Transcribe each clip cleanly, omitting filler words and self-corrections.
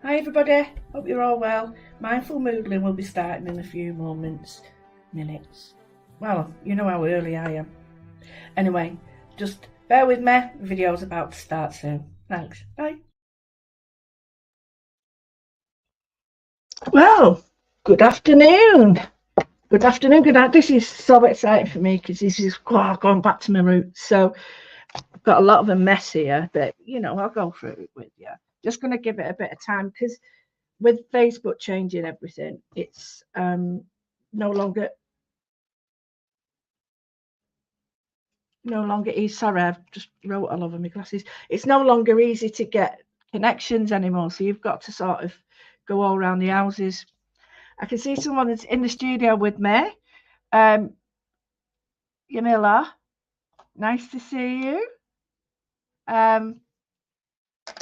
Hi everybody, hope you're all well. Mindful Moodling will be starting in a few minutes. Well, you know how early I am. Anyway, just bear with me, the video's about to start soon. Thanks, bye. Well, good afternoon. Good afternoon, good night. This is so exciting for me because this is going back to my roots. So I've got a lot of a mess here, but I'll go through it with you. Just going to give it a bit of time because with Facebook changing everything, it's no longer easy. Sorry, I've just wrote all over my glasses. It's no longer easy to get connections anymore. So you've got to sort of go all around the houses. I can see someone that's in the studio with me. Yamila, nice to see you.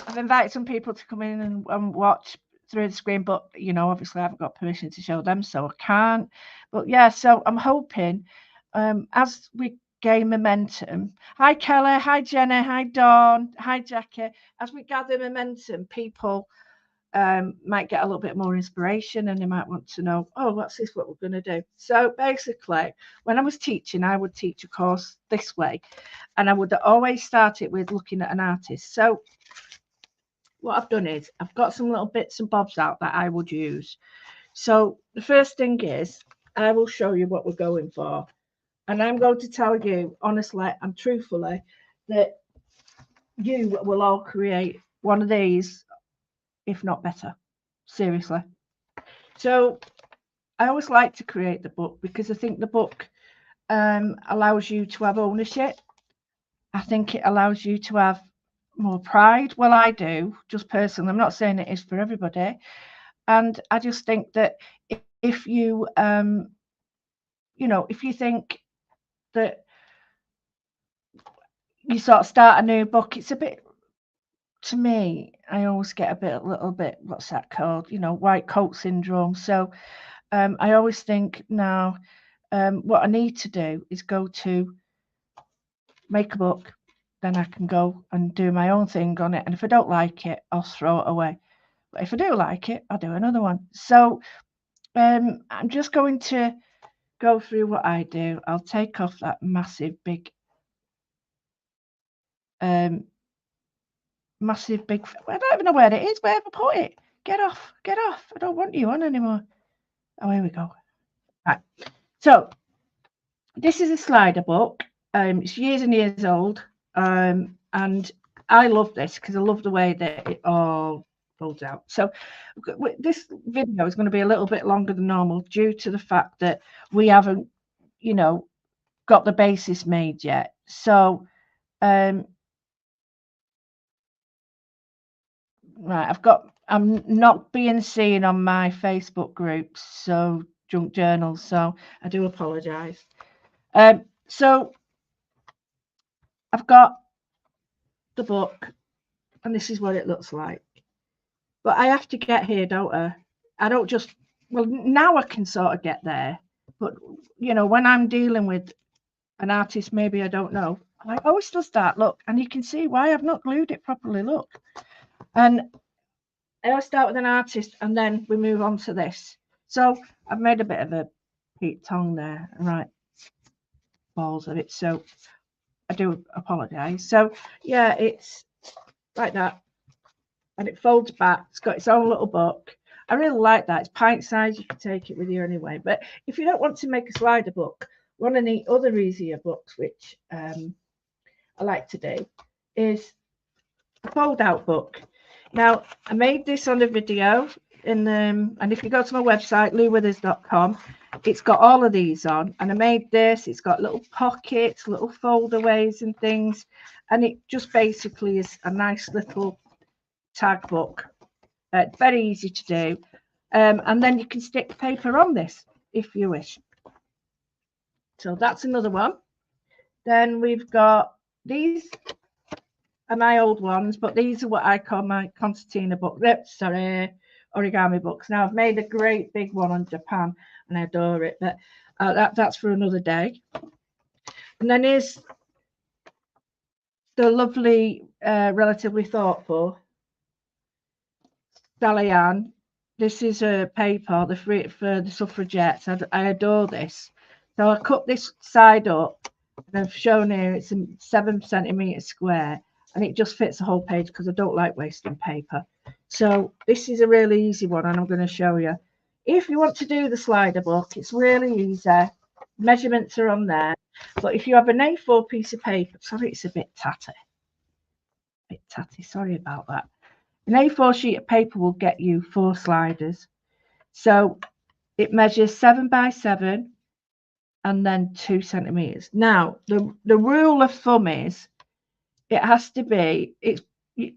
I've invited some people to come in and watch through the screen, but obviously I haven't got permission to show them, so I can't. But yeah, so I'm hoping as we gain momentum. Hi Kelly, hi Jenny, hi Dawn, hi Jackie. As we gather momentum, people might get a little bit more inspiration and they might want to know, oh, what's this, what we're going to do. So basically, when I was teaching, I would teach a course this way, and I would always start it with looking at an artist. So what I've done is I've got some little bits and bobs out that I would use. So the first thing is I will show you what we're going for. And I'm going to tell you honestly and truthfully that you will all create one of these, if not better. Seriously. So I always like to create the book because I think the book allows you to have ownership. I think it allows you to have more pride. Well, I do, just personally. I'm not saying it is for everybody. And I just think that if you, if you think that you sort of start a new book, it's a bit, to me, I always get a little bit, what's that called? White coat syndrome. So I always think now, what I need to do is go to make a book, then I can go and do my own thing on it. And if I don't like it, I'll throw it away. But if I do like it, I'll do another one. So I'm just going to go through what I do. I'll take off that massive big I don't even know where it is. Where have I put it? Get off. I don't want you on anymore. Oh, here we go. Right. So this is a slider book. It's years and years old. And I love this because I love the way that it all folds out. So this video is going to be a little bit longer than normal due to the fact that we haven't, got the basis made yet. So right, I'm not being seen on my Facebook groups, so junk journals, so I do apologize. So I've got the book, and this is what it looks like. But I have to get here, don't I? I don't just, well, now I can sort of get there. But, when I'm dealing with an artist, maybe I don't know. I always does that, look, and you can see why I've not glued it properly, look. And I'll start with an artist and then we move on to this. So I've made a bit of a Pete tongue there, right? Balls of it. So I do apologize. So yeah, it's like that. And it folds back. It's got its own little book. I really like that. It's pint size. You can take it with you anyway. But if you don't want to make a slider book, one of the other easier books, which I like to do, is a fold out book. Now, I made this on a video, and if you go to my website, louwithers.com, it's got all of these on. And I made this. It's got little pockets, little foldaways and things. And it just basically is a nice little tag book. Very easy to do. And then you can stick paper on this if you wish. So that's another one. Then we've got these are my old ones, but these are what I call my concertina book. Origami books. Now I've made a great big one on Japan, and I adore it. But that's for another day. And then here's the lovely, relatively thoughtful Sally Ann. This is a paper for the suffragettes. I adore this. So I cut this side up, and I've shown here it's 7 centimeters square, and it just fits the whole page because I don't like wasting paper. So this is a really easy one, and I'm going to show you. If you want to do the slider book, it's really easy. Measurements are on there. But if you have an A4 piece of paper, sorry, it's a bit tatty. Sorry about that. An A4 sheet of paper will get you 4 sliders. So it measures 7 by 7 and then 2 centimeters. Now, the rule of thumb is it has to be, the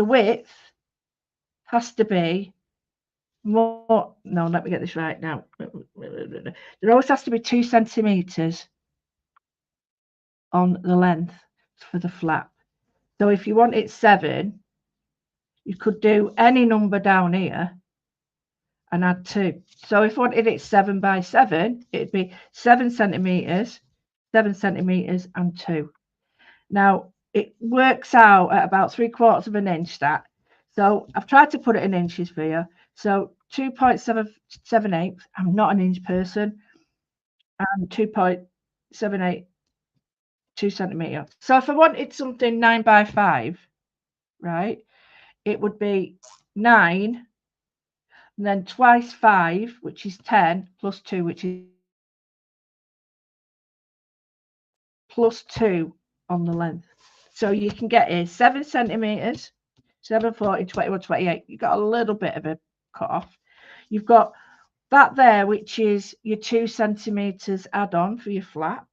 width has to be more, no, let me get this right now. There always has to be 2 centimeters on the length for the flap. So if you want it 7, you could do any number down here and add 2. So if I wanted it 7 by 7, it'd be 7 centimeters, 7 centimeters, and 2. Now it works out at about 3/4 of an inch. That, so I've tried to put it in inches for you. So 2.778. I'm not an inch person, and 2.78, 2 centimeter. So if I wanted something 9 by 5, right, it would be 9. And then twice 5, which is 10, plus 2, which is plus 2 on the length. So you can get here 7 centimeters, 7, 14, 21, 28. You've got a little bit of a cut off. You've got that there, which is your 2 centimeters add on for your flap.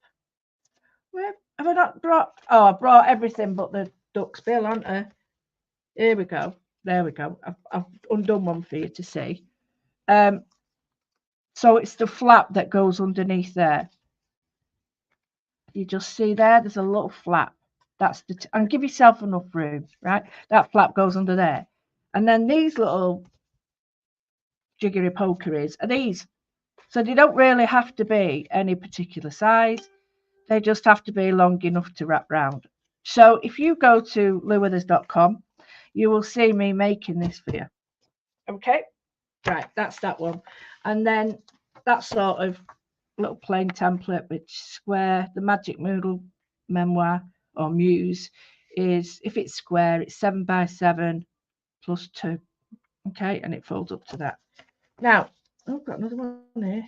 Where have I not brought? Oh, I brought everything but the duck's bill, haven't I? Here we go. There we go. I've undone one for you to see. So it's the flap that goes underneath there. You just see there's a little flap. That's the and give yourself enough room, right? That flap goes under there. And then these little jiggery pokeries are these. So they don't really have to be any particular size. They just have to be long enough to wrap round. So if you go to lewithers.com, you will see me making this for you. Okay? Right, that's that one. And then that sort of little plain template, which square, the Magic Moodle memoir or muse is, if it's square, it's 7 by 7 plus 2. Okay, and it folds up to that. Now, I've got another one here.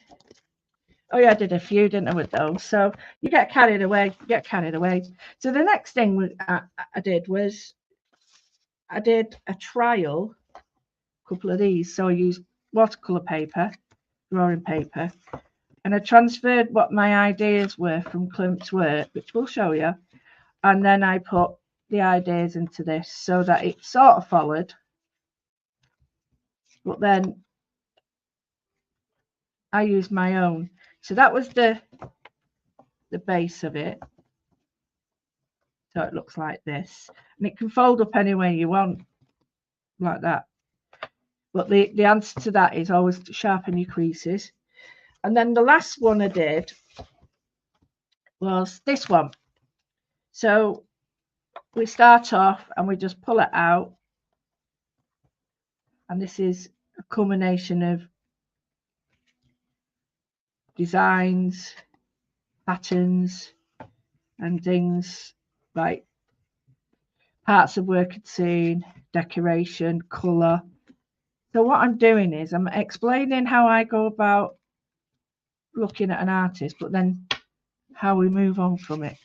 Oh yeah, I did a few, didn't I, with those? So you get carried away, So the next thing I did was I did a trial, a couple of these. So I used watercolor paper, drawing paper, and I transferred what my ideas were from Klimt's work, which we'll show you, and then I put the ideas into this so that it sort of followed, but then I used my own. So that was the base of it. So it looks like this, and it can fold up any way you want, like that. But the answer to that is always to sharpen your creases. And then the last one I did was this one. So we start off and we just pull it out, and this is a culmination of designs, patterns, and things like parts of work I'd seen, decoration, colour. So what I'm doing is I'm explaining how I go about looking at an artist, but then how we move on from it.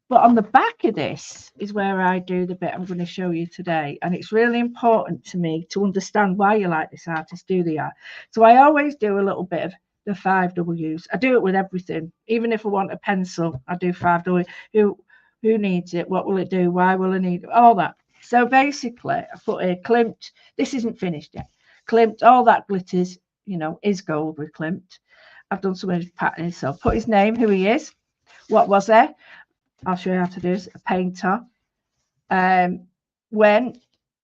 But on the back of this is where I do the bit I'm going to show you today. And it's really important to me to understand why you like this artist, do the art. So I always do a little bit of the 5 W's. I do it with everything. Even if I want a pencil, I do 5 W's. Who needs it? What will it do? Why will I need it? All that. So basically, I put here Klimt. This isn't finished yet. Klimt, all that glitters, you know, is gold with Klimt. I've done some of his patterns. So put his name, who he is, what was there. I'll show you how to do this. A painter. Where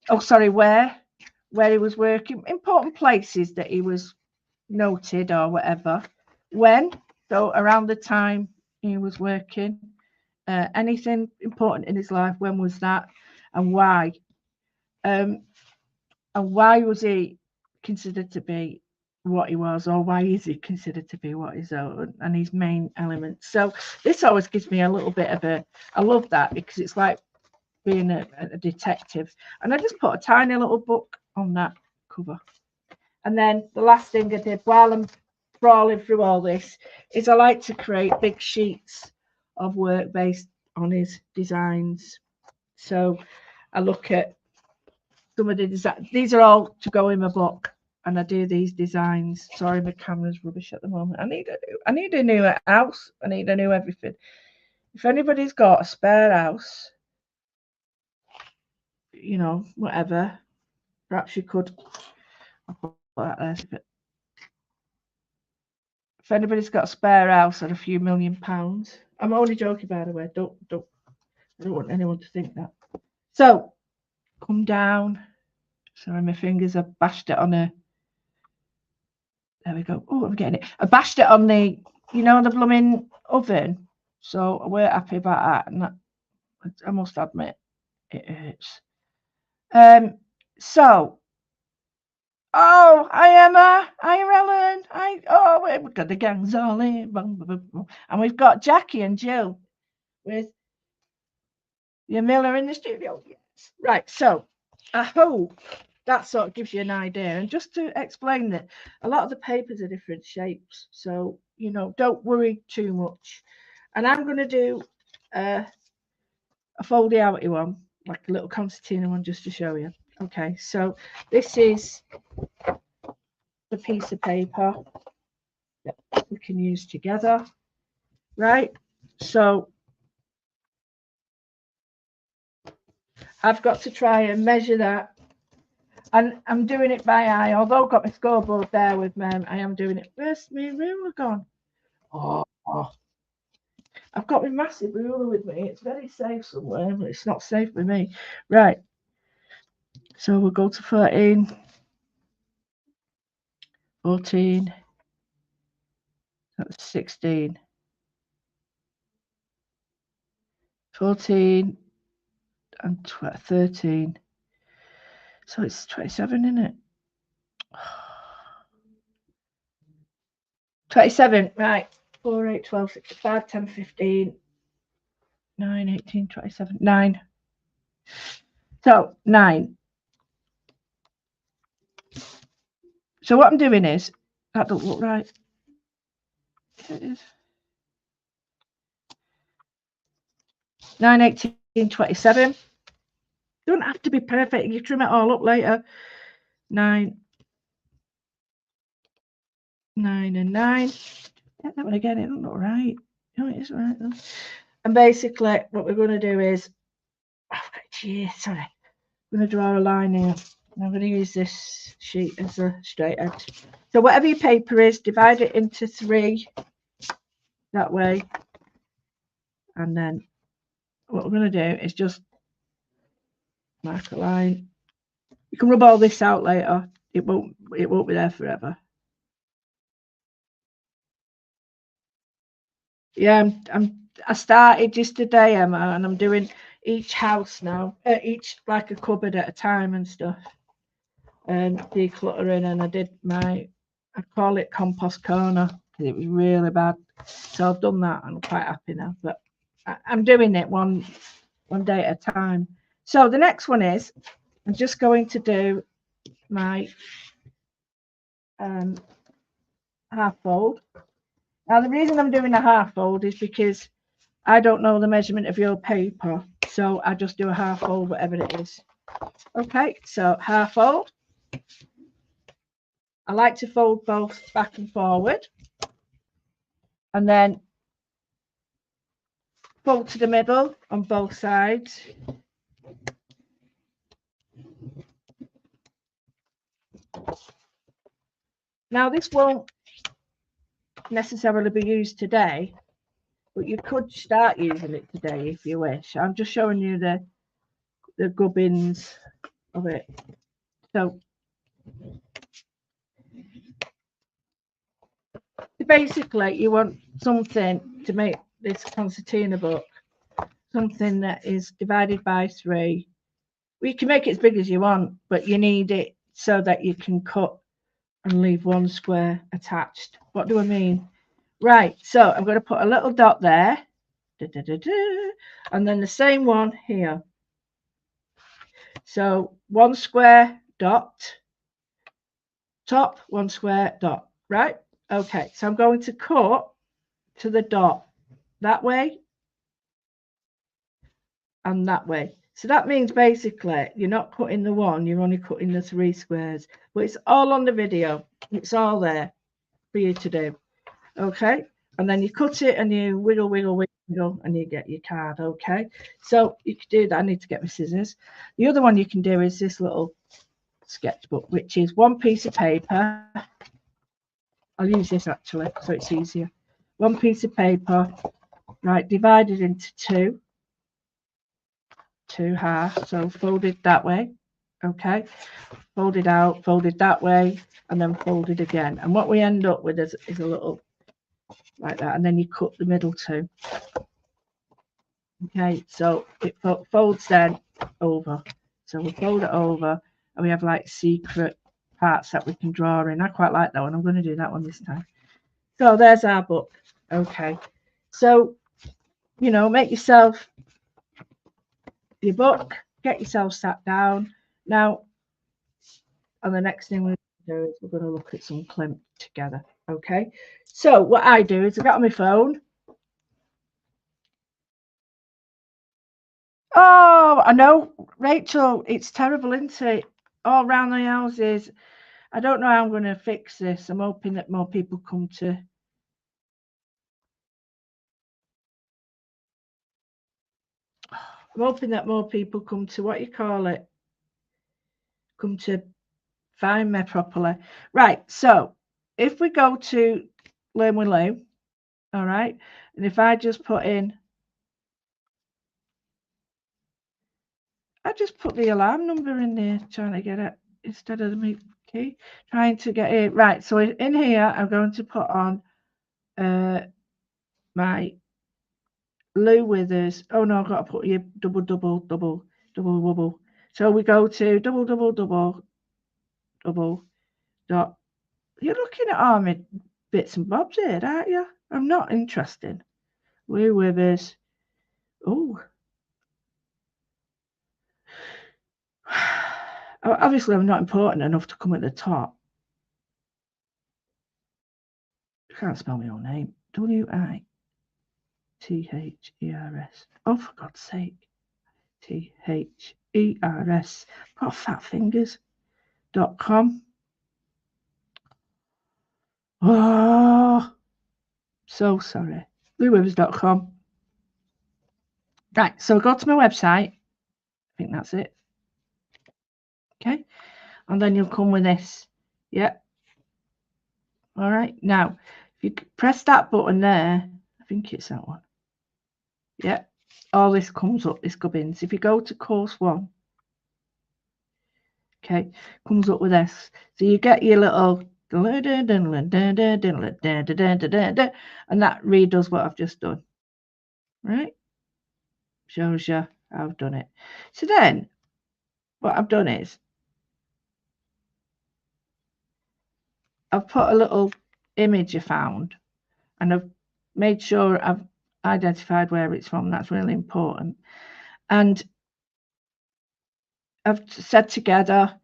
he was working, important places that he was noted or whatever. When, so around the time he was working, anything important in his life, when was that and why? and why was he considered to be what he was, or why is he considered to be what he's own, and his main elements. So this always gives me a little bit of a, I love that, because it's like being a detective. And I just put a tiny little book on that cover. And then the last thing I did while I'm crawling through all this is I like to create big sheets of work based on his designs. So I look at some of the designs. These are all to go in my book, and I do these designs. Sorry, my camera's rubbish at the moment. I need a new house. I need a new everything. If anybody's got a spare house, you know, whatever, perhaps you could. If anybody's got a spare house and a few £1,000,000, I'm only joking, by the way. I don't want anyone to think that. So come down. Sorry, my fingers are bashed it on a. There we go. Oh, I'm getting it. I bashed it on the, you know, the blooming oven. So I weren't happy about that, and that, I must admit, it hurts. So. Oh, hi Emma, hi Ellen, we've got the gangs all in, and we've got Jackie and Jill with your Miller in the studio. Yes, right. So I hope that sort of gives you an idea, and just to explain that a lot of the papers are different shapes, so you know, don't worry too much. And I'm going to do a foldy outy one, like a little concertina one, just to show you. Okay, so this is the piece of paper that we can use together, right? So I've got to try and measure that, and I'm doing it by eye. Although I've got my scoreboard there with me, I am doing it. Where's my ruler gone? Oh, I've got my massive ruler with me. It's very safe somewhere, but it's not safe with me. Right. So we'll go to 13, 14, that's 16, 14, and 13. So it's 27, isn't it? 27, right. 4, 8, 12, 65, 10, 15, 9, 18, 27, 9. So 9. So what I'm doing is, that don't look right. It is. 9, 18, 27. Don't have to be perfect. You trim it all up later. 9, 9, and 9. Get that one again. It doesn't look right. No, it is right though. And basically, what we're going to do is, sorry. I'm going to draw a line here. I'm going to use this sheet as a straight edge. So whatever your paper is, divide it into 3 that way. And then what we're going to do is just mark a line. You can rub all this out later. It won't be there forever. Yeah, I started just today, Emma, and I'm doing each house now, each like a cupboard at a time and stuff, and decluttering. And I did I call it compost corner because it was really bad. So I've done that, and I'm quite happy now. But I'm doing it one day at a time. So the next one is, I'm just going to do my half fold. Now the reason I'm doing a half fold is because I don't know the measurement of your paper, so I just do a half fold, whatever it is. Okay, so half fold. I like to fold both back and forward, and then fold to the middle on both sides. Now this won't necessarily be used today, but you could start using it today if you wish. I'm just showing you the gubbins of it. So basically you want something to make this concertina book, something that is divided by 3. Well, you can make it as big as you want, but you need it so that you can cut and leave one square attached. What do I mean? Right, so I'm going to put a little dot there, and then the same one here. So one square dot, top, one square dot, right? Okay, so I'm going to cut to the dot that way and that way. So that means basically you're not cutting the one, you're only cutting the 3 squares. But it's all on the video. It's all there for you to do. Okay, and then you cut it and you wiggle, wiggle, wiggle, and you get your card. Okay, so you can do that. I need to get my scissors. The other one you can do is this little sketchbook, which is one piece of paper. I'll use this actually, so it's easier. One piece of paper, right, divided into two halves, so folded that way. Okay, folded out, folded that way, and then folded again. And what we end up with is a little like that, and then you cut the middle two. Okay, so it folds then over. So we fold it over, and we have like secret parts that we can draw in. I quite like that one. I'm going to do that one this time. So there's our book. Okay, so you know, make yourself your book, get yourself sat down. Now, and the next thing we're going to do is we're going to look at some Klimt together. Okay, so what I do is I get on my phone. Oh, I know, Rachel, it's terrible, isn't it? All around the houses. I don't know how I'm going to fix this. I'm hoping that more people come to. I'm hoping that more people come to what you call it. Come to find me properly. Right. So if we go to Learn with Lou, all right, and if I just put in, I just put the alarm number in there, trying to get it instead of the key, trying to get it right. So in here, I'm going to put on my Lou Withers. Oh no, I've got to put your double wobble. So we go to double dot. You're looking at all my bits and bobs here, aren't you? I'm not interested. Lou Withers. Oh. Obviously, I'm not important enough to come at the top. I can't spell my own name. Withers. Oh, for God's sake. Thers. Got fat fingers.com. Oh, so sorry. LouWithers.com. Right, so go to my website. I think that's it. Okay, and then you'll come with this. Yeah. All right. Now, if you press that button there, I think it's that one. Yeah. All this comes up, this gubbins. If you go to course 1, okay, comes up with this. So you get your little, and that redoes what I've just done. Right? Shows you I've done it. So then, what I've done is, I've put a little image I found, and I've made sure I've identified where it's from. That's really important. And I've said together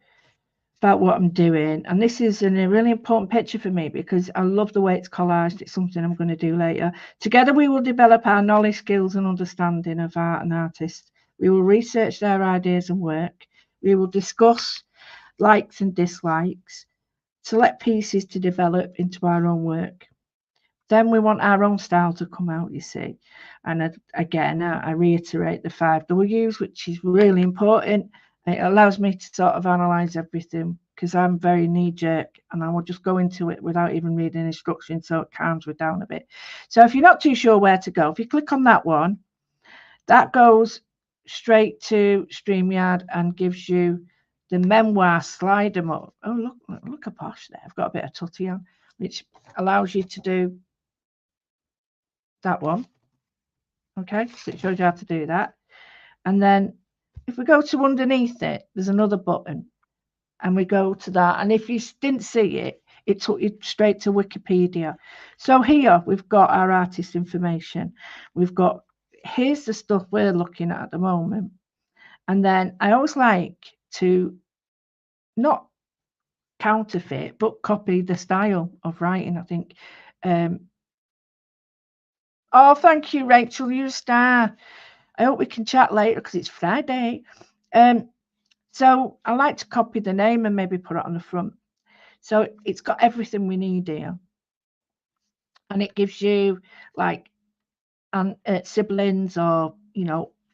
about what I'm doing, and this is a really important picture for me because I love the way it's collaged. It's something I'm going to do later. Together we will develop our knowledge, skills and understanding of art and artists. We will research their ideas and work. We will discuss likes and dislikes, select pieces to develop into our own work. Then we want our own style to come out, you see. And again, I reiterate the 5 W's, which is really important. It allows me to sort of analyze everything because I'm very knee-jerk and I will just go into it without even reading instructions, so it calms me down a bit. So if you're not too sure where to go, if you click on that one, that goes straight to StreamYard and gives you the memoir slider mode. Oh, look a posh there. I've got a bit of tutty on, which allows you to do that one. Okay, so it shows you how to do that. And then if we go to underneath it, there's another button. and we go to that. And if you didn't see it, it took you straight to Wikipedia. So here we've got our artist information. We've got, here's the stuff we're looking at the moment. And then I always like to not counterfeit, but copy the style of writing, I think. Oh, thank you, Rachel. You're a star. I hope we can chat later because it's Friday. So I like to copy the name and maybe put it on the front. So it's got everything we need here. And it gives you like siblings or,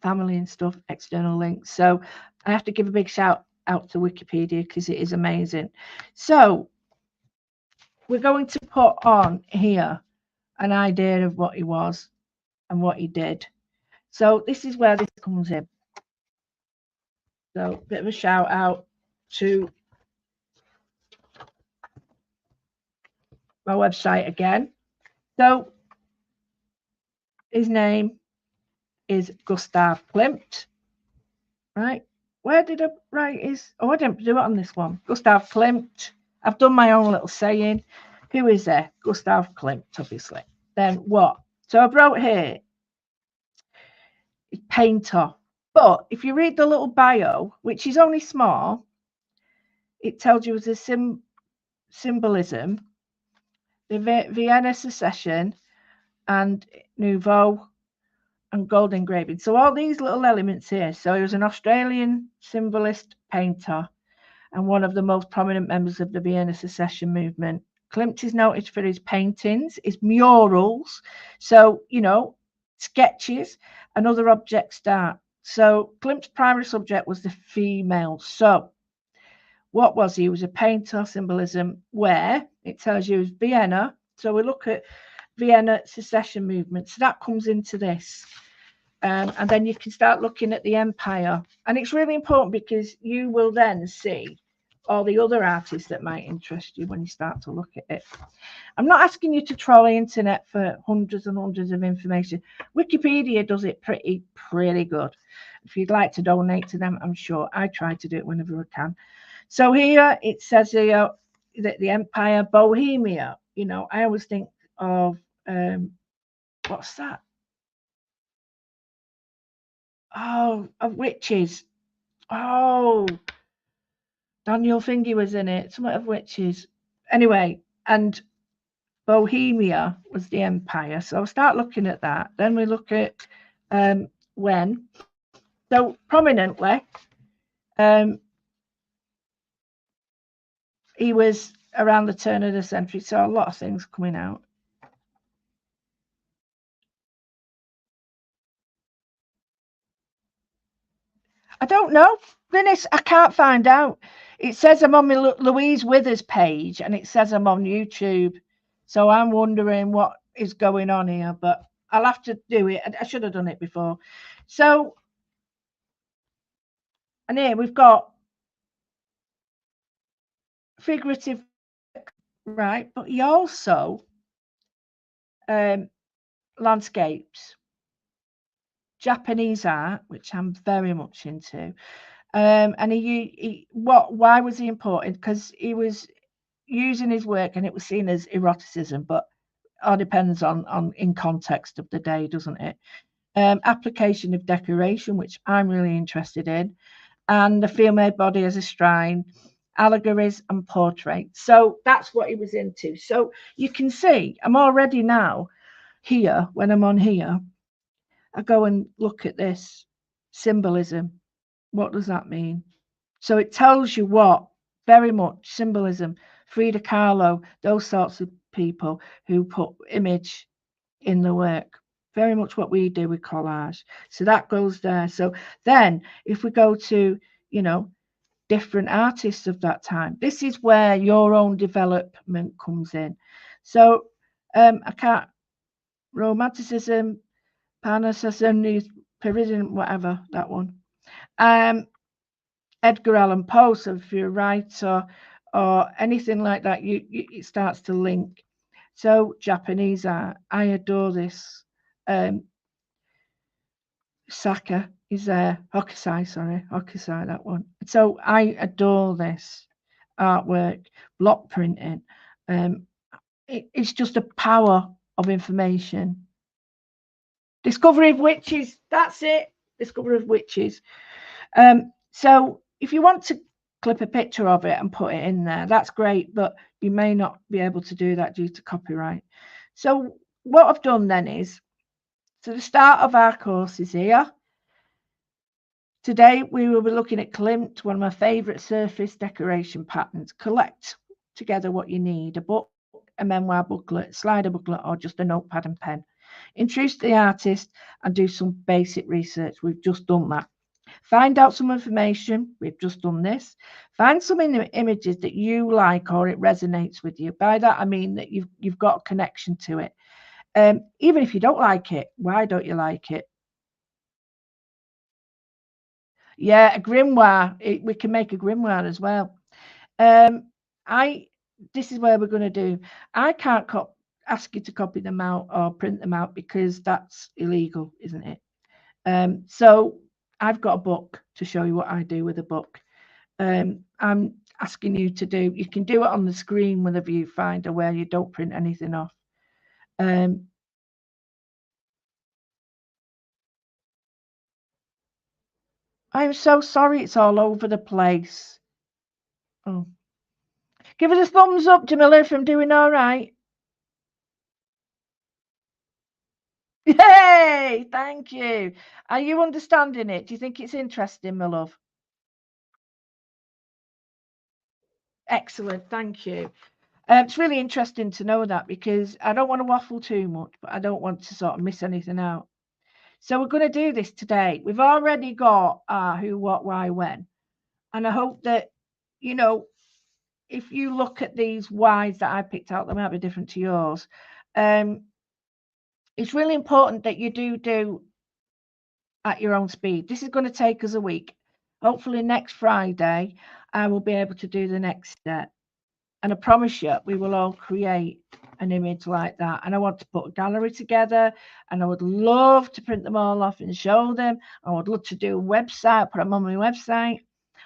family and stuff, external links. So I have to give a big shout out to Wikipedia because it is amazing. So we're going to put on here an idea of what he was and what he did. So this is where this comes in. So a bit of a shout out to my website again. So his name is Gustav Klimt, right? Where did I write his? Oh, I didn't do it on this one. Gustav Klimt. I've done my own little saying. Who is there? Gustav Klimt, obviously. Then what? So I wrote here, painter. But if you read the little bio, which is only small, it tells you the symbolism, the Vienna Secession, and Nouveau, and gold engraving. So all these little elements here. So he was an Australian symbolist painter and one of the most prominent members of the Vienna Secession movement. Klimt is noted for his paintings, his murals, so, sketches and other object art. So Klimt's primary subject was the female. So what was he? He was a painter, symbolism, where it tells you Vienna. So we look at Vienna Secession movement. So that comes into this. And then you can start looking at the empire. And it's really important because you will then see all the other artists that might interest you when you start to look at it. I'm not asking you to troll the internet for hundreds and hundreds of information. Wikipedia does it pretty good. If you'd like to donate to them, I'm sure I try to do it whenever I can. So here it says here that the empire, Bohemia. I always think of what's that? Oh, of witches. Oh, Daniel Fingy was in it. Somewhat of witches. Anyway, and Bohemia was the empire. So I'll start looking at that. Then we look at when. So prominently, he was around the turn of the century. So a lot of things coming out. I don't know. Dennis, I can't find out. It says I'm on my Louise Withers page and it says I'm on YouTube. So I'm wondering what is going on here, but I'll have to do it. I should have done it before. So, and here we've got figurative, right? But he also landscapes, Japanese art, which I'm very much into. And why was he important? Because he was using his work and it was seen as eroticism, but all depends on in context of the day, doesn't it? Application of decoration, which I'm really interested in, and the female body as a shrine, allegories and portraits. So that's what he was into. So you can see I'm already now here, when I'm on here, I go and look at this symbolism. What does that mean? So it tells you what, very much symbolism, Frida Kahlo, those sorts of people who put image in the work. Very much what we do with collage. So that goes there. So then if we go to, different artists of that time, this is where your own development comes in. So I can't, romanticism, Parnassusism, Parisian, whatever, that one. Edgar Allan Poe, so if you're a writer or anything like that, it starts to link. So Japanese art, I adore this. Hokusai, that one. So I adore this. artwork, block printing. It's just a power of information. Discovery of witches. That's it. Discovery of witches. So if you want to clip a picture of it and put it in there, that's great, but you may not be able to do that due to copyright. So what I've done then is, so the start of our course is here. Today we will be looking at Klimt, one of my favourite surface decoration patterns. Collect together what you need: a book, a memoir booklet, slider booklet, or just a notepad and pen. Introduce the artist and do some basic research. We've just done that. Find out some information. We've just done this. Find some images that you like or it resonates with you. By that I mean that you've got a connection to it. Even if you don't like it, why don't you like it? Yeah, a grimoire. We can make a grimoire as well. This is where we're going to do. I can't ask you to copy them out or print them out because that's illegal, isn't it? So I've got a book to show you what I do with a book. I'm asking you to do. You can do it on the screen with a viewfinder where you don't print anything off. I'm so sorry it's all over the place. Oh. Give us a thumbs up, Jamila, if I'm doing all right. Yay! Thank you. Are you understanding it? Do you think it's interesting, my love? Excellent. Thank you. It's really interesting to know that because I don't want to waffle too much, but I don't want to sort of miss anything out. So we're going to do this today. We've already got who, what, why, when. And I hope that, you know, if you look at these whys that I picked out, they might be different to yours. It's really important that you do at your own speed. This is going to take us a week. Hopefully next Friday, I will be able to do the next step. And I promise you, we will all create an image like that. And I want to put a gallery together, and I would love to print them all off and show them. I would love to do a website, put them on my website.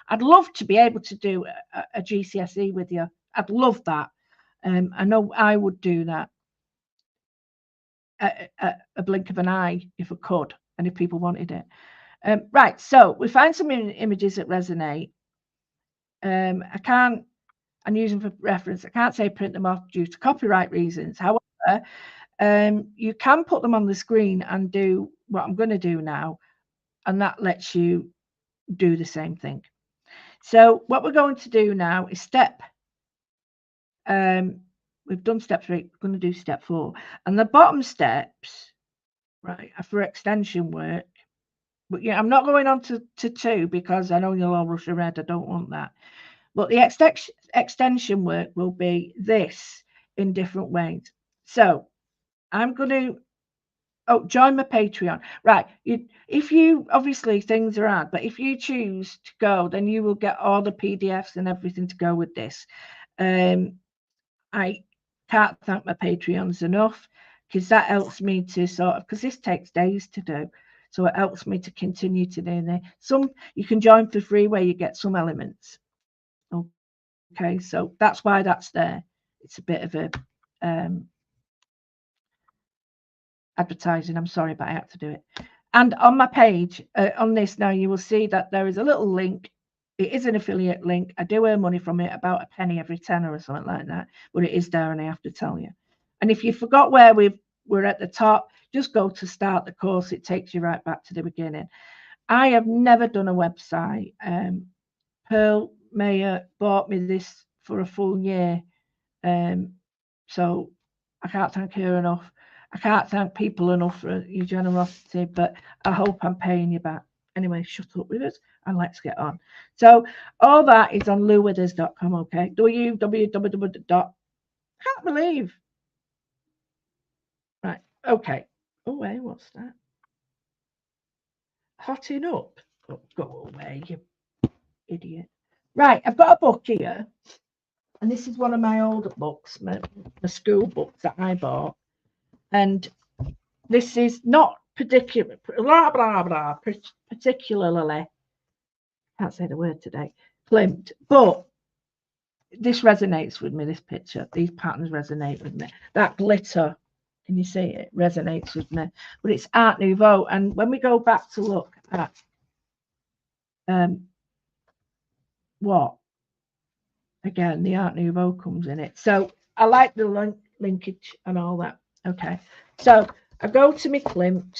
I'd love to be able to do a GCSE with you. I'd love that. I know I would do that at a blink of an eye if I could, and if people wanted it. Right, so we find some images that resonate. I can't, and use them for reference. I can't say print them off due to copyright reasons. However, you can put them on the screen and do what I'm going to do now, and that lets you do the same thing. So what we're going to do now is we've done step 3, we're going to do step 4. And the bottom steps, right, are for extension work. But yeah, I'm not going on to 2 because I know you'll all rush ahead. I don't want that. But the extension work will be this in different ways. So I'm going to, join my Patreon. Right. If you, obviously things are hard, but if you choose to go, then you will get all the PDFs and everything to go with this. I can't thank my Patreons enough because that helps me to sort of, because this takes days to do. So it helps me to continue to do this. Some you can join for free where you get some elements. Okay, so that's why that's there. It's a bit of a advertising. I'm sorry, but I have to do it. And on my page, on this now, you will see that there is a little link. It is an affiliate link. I do earn money from it, about a penny every tenner or something like that. But it is there, and I have to tell you. And if you forgot where we're at the top, just go to start the course. It takes you right back to the beginning. I have never done a website. Pearl Mayer bought me this for a full year. So I can't thank her enough. I can't thank people enough for your generosity, but I hope I'm paying you back. Anyway, shut up with us and let's get on. So all that is on louwithers.com, okay? www. Can't believe. Right, okay. Oh, wait, what's that? Hotting up. Oh, go away, you idiot. Right, I've got a book here. And this is one of my older books, my school books that I bought. And this is not particularly, particularly, can't say the word today, Klimt, but this resonates with me, this picture. These patterns resonate with me. That glitter, can you see it? Resonates with me. But it's Art Nouveau. And when we go back to look at what? Again, the Art Nouveau comes in it. So I like the linkage and all that. Okay. So I go to my Klimt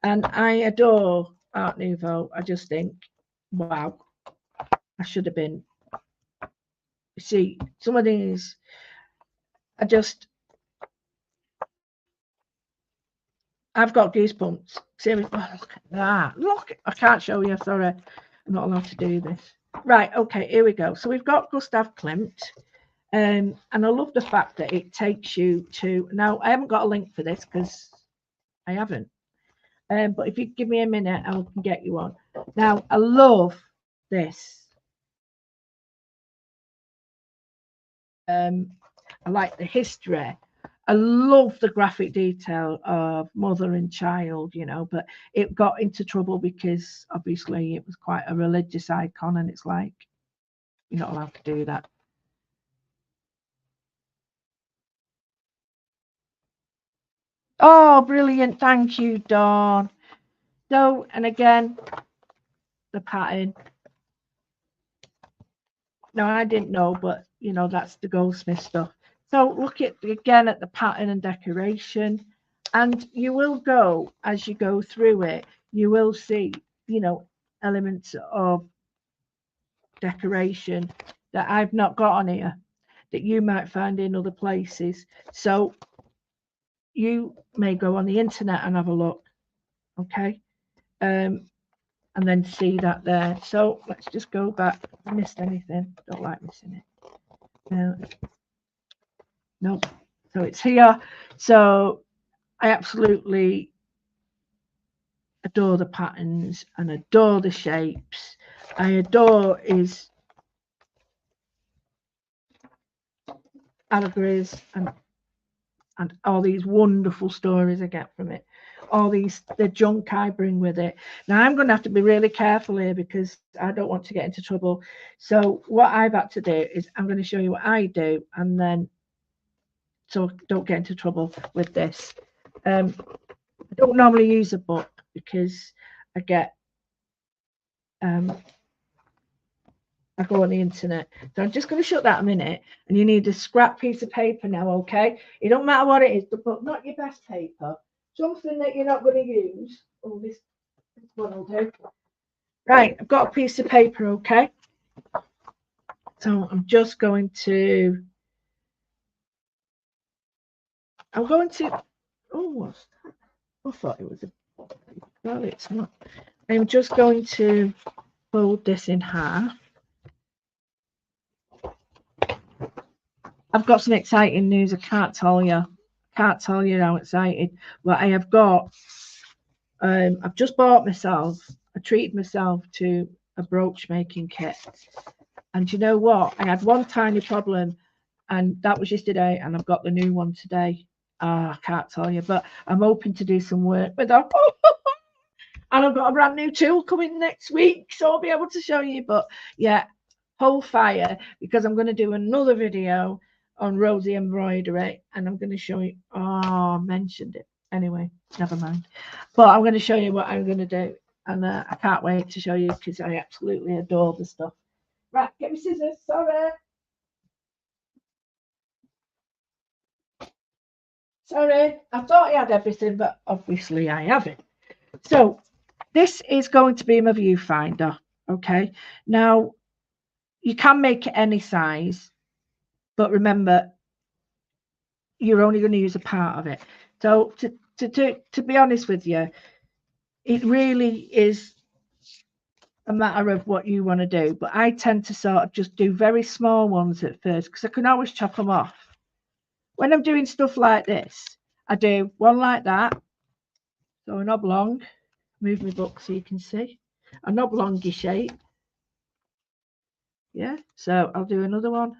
and I adore Art Nouveau. I just think, wow, I should have been. You see, some of these, I've got goosebumps. Seriously, oh, look at that. Look, I can't show you, sorry. I'm not allowed to do this. Right, okay, here we go. So we've got Gustav Klimt. And I love the fact that it takes you to, now I haven't got a link for this because I haven't. But if you give me a minute, I can get you on. Now, I love this. I like the history. I love the graphic detail of mother and child, you know, but it got into trouble because obviously it was quite a religious icon, and it's like, you're not allowed to do that. Oh, brilliant. Thank you, Dawn. So, and again, the pattern. No, I didn't know, but you know, that's the goldsmith stuff. So look at again at the pattern and decoration, and you will go as you go through it, you will see, you know, elements of decoration that I've not got on here that you might find in other places. So you may go on the internet and have a look, okay, and then see that there. So let's just go back. I missed anything? Don't like missing it. No, so it's here. So I absolutely adore the patterns and adore the shapes. I adore his allegories and all these wonderful stories I get from it. All the junk I bring with it. Now I'm going to have to be really careful here because I don't want to get into trouble. So what I've had to do is I'm going to show you what I do, and then so don't get into trouble with this. I don't normally use a book because I get I go on the internet. So I'm just going to shut that a minute, and you need a scrap piece of paper now, okay? It don't matter what it is, but not your best paper. Something that you're not going to use. Oh, this one will do. Right, I've got a piece of paper, okay? So I'm just going to. I'm going to. Oh, what's that? I thought it was a. Well, it's not. I'm just going to fold this in half. I've got some exciting news. I can't tell you. Can't tell you how excited. But I have got. I've just bought myself. I treated myself to a brooch making kit. And you know what? I had one tiny problem, and that was yesterday. And I've got the new one today. I can't tell you, but I'm hoping to do some work with that. And I've got a brand new tool coming next week, so I'll be able to show you. But yeah, hold fire because I'm going to do another video on Rosie embroidery, and I'm going to show you. Oh, I mentioned it. Anyway, never mind. But I'm going to show you what I'm going to do, and I can't wait to show you because I absolutely adore the stuff. Right, get me scissors. Sorry. Sorry, I thought I had everything, but obviously I haven't. So this is going to be my viewfinder. Okay. Now you can make it any size, but remember, you're only going to use a part of it. So to be honest with you, it really is a matter of what you want to do. But I tend to sort of just do very small ones at first because I can always chop them off. When I'm doing stuff like this, I do one like that, so an oblong. Move my book so you can see an oblongy shape. Yeah, so I'll do another one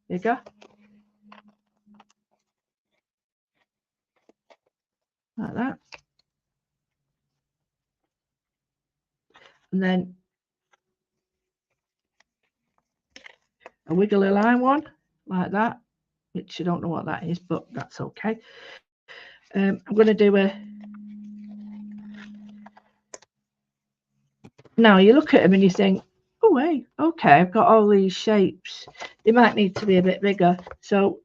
bigger. Like that. And then a wiggly line one like that, which I don't know what that is, but that's okay. I'm going to do a. Now you look at them and you think, oh wait, okay, I've got all these shapes. They might need to be a bit bigger. So,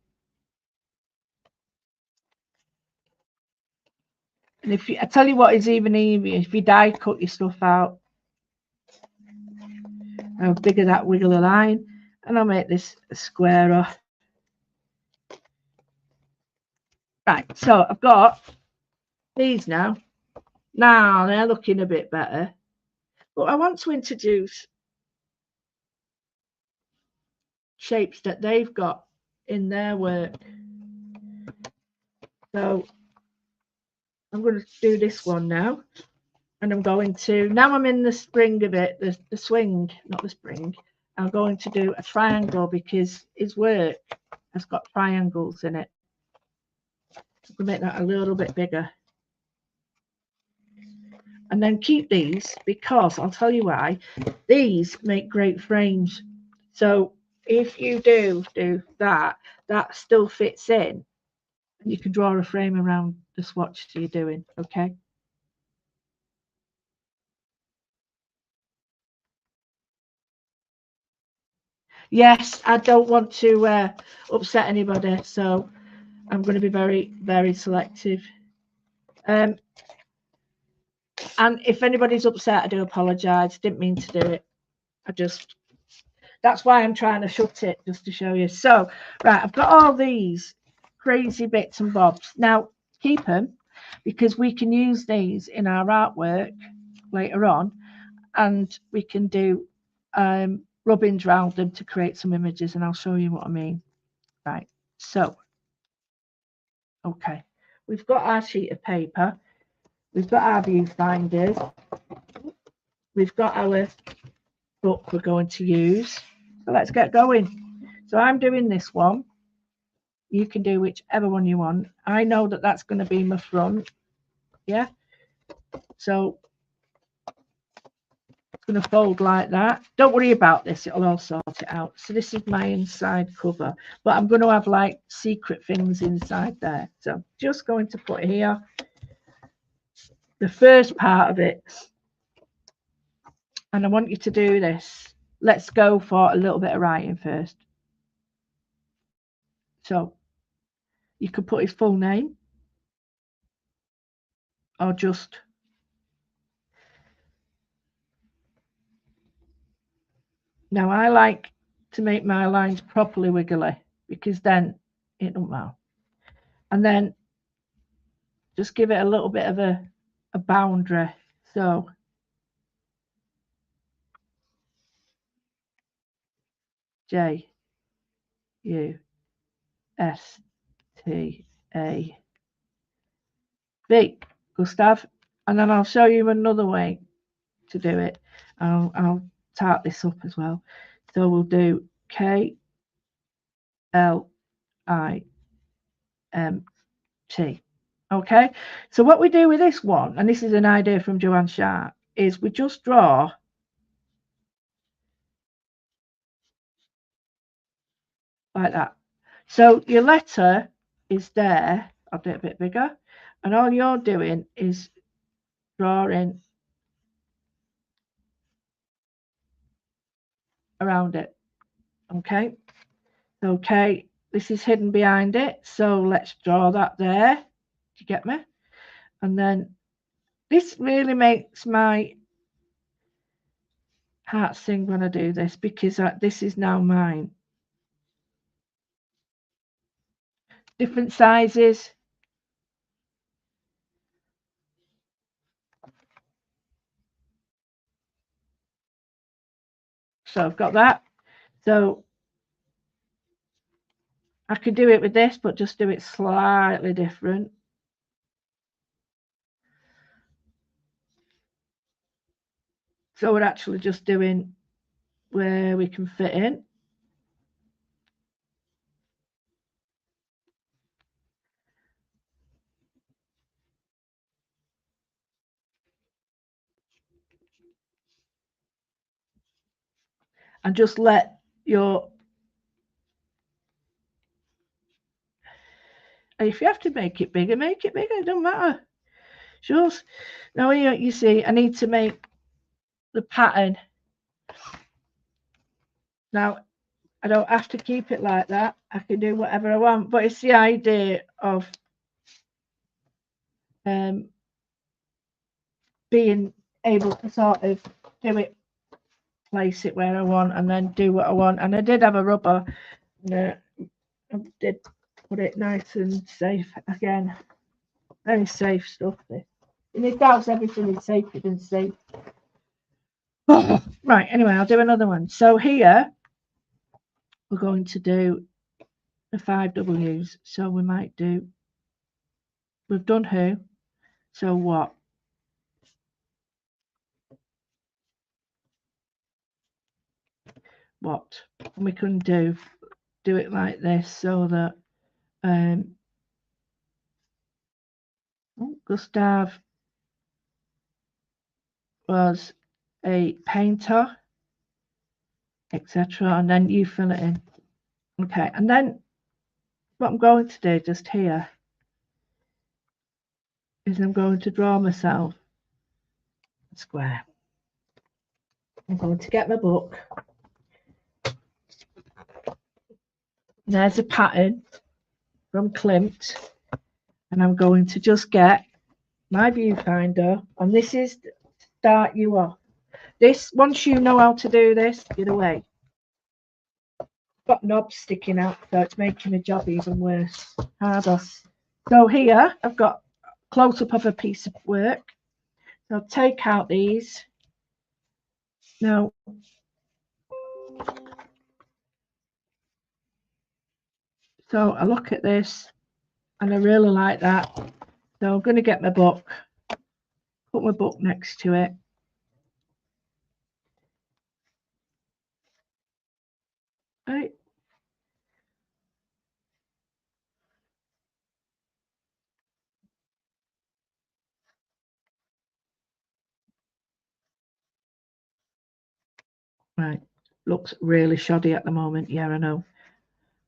and if you, I tell you what is even easier, if you die cut your stuff out, how bigger that wiggly line, and I'll make this a squarer. Right, so I've got these now. Now they're looking a bit better, but I want to introduce shapes that they've got in their work. So I'm going to do this one now, and I'm going to, now I'm in the spring of it, the swing, not the spring. I'm going to do a triangle because his work has got triangles in it. I'm going to make that a little bit bigger. And then keep these because I'll tell you why. These make great frames. So if you do that, that still fits in. And you can draw a frame around the swatch you're doing, okay? Yes, I don't want to upset anybody, so I'm going to be very, very selective. And if anybody's upset, I do apologise. Didn't mean to do it. That's why I'm trying to shut it, just to show you. So, right, I've got all these crazy bits and bobs. Now, keep them because we can use these in our artwork later on, and we can do rubbings around them to create some images, and I'll show you what I mean. Right, so, okay, we've got our sheet of paper, we've got our viewfinders, we've got our book we're going to use. So let's get going. So I'm doing this one. You can do whichever one you want. I know that that's going to be my front. Yeah. So it's going to fold like that. Don't worry about this. It'll all sort it out. So this is my inside cover. But I'm going to have like secret things inside there. So I'm just going to put here the first part of it. And I want you to do this. Let's go for a little bit of writing first. So you could put his full name or just now I like to make my lines properly wiggly because then it don't matter. And then just give it a little bit of a boundary. So J U S T A V, Gustav. And then I'll show you another way to do it. I'll type this up as well. So we'll do K L I M T. Okay. So what we do with this one, and this is an idea from Joanne Sharp, is we just draw like that. So your letter is there. I'll do it a bit bigger. And all you're doing is drawing around it. Okay. Okay. This is hidden behind it. So let's draw that there. Do you get me? And then this really makes my heart sing when I do this because this is now mine. Different sizes. So I've got that. So I could do it with this, but just do it slightly different. So we're actually just doing where we can fit in. And just let your If you have to make it bigger, it don't matter. Sure. Now here you see I need to make the pattern. Now I don't have to keep it like that. I can do whatever I want, but it's the idea of being able to sort of do it, place it where I want, and then do what I want. And I did have a rubber, and I did put it nice and safe again. Very safe stuff. This. In it doubts everything is safer than safe. Right. Anyway, I'll do another one. So here we're going to do the 5 W's. So we might do. We've done who. So what? What? And we can do it like this so that Gustav was a painter, etc. And then you fill it in. Okay, and then what I'm going to do just here is I'm going to draw myself a square. I'm going to get my book. There's a pattern from Klimt, and I'm going to just get my viewfinder, and this is to start you off. This, once you know how to do this, get away. Got knobs sticking out, so it's making the job even worse. Harder. So here I've got a close-up of a piece of work. So I'll take out these. Now, so I look at this and I really like that. So I'm going to get my book, put my book next to it. Right. Right. Looks really shoddy at the moment. Yeah, I know.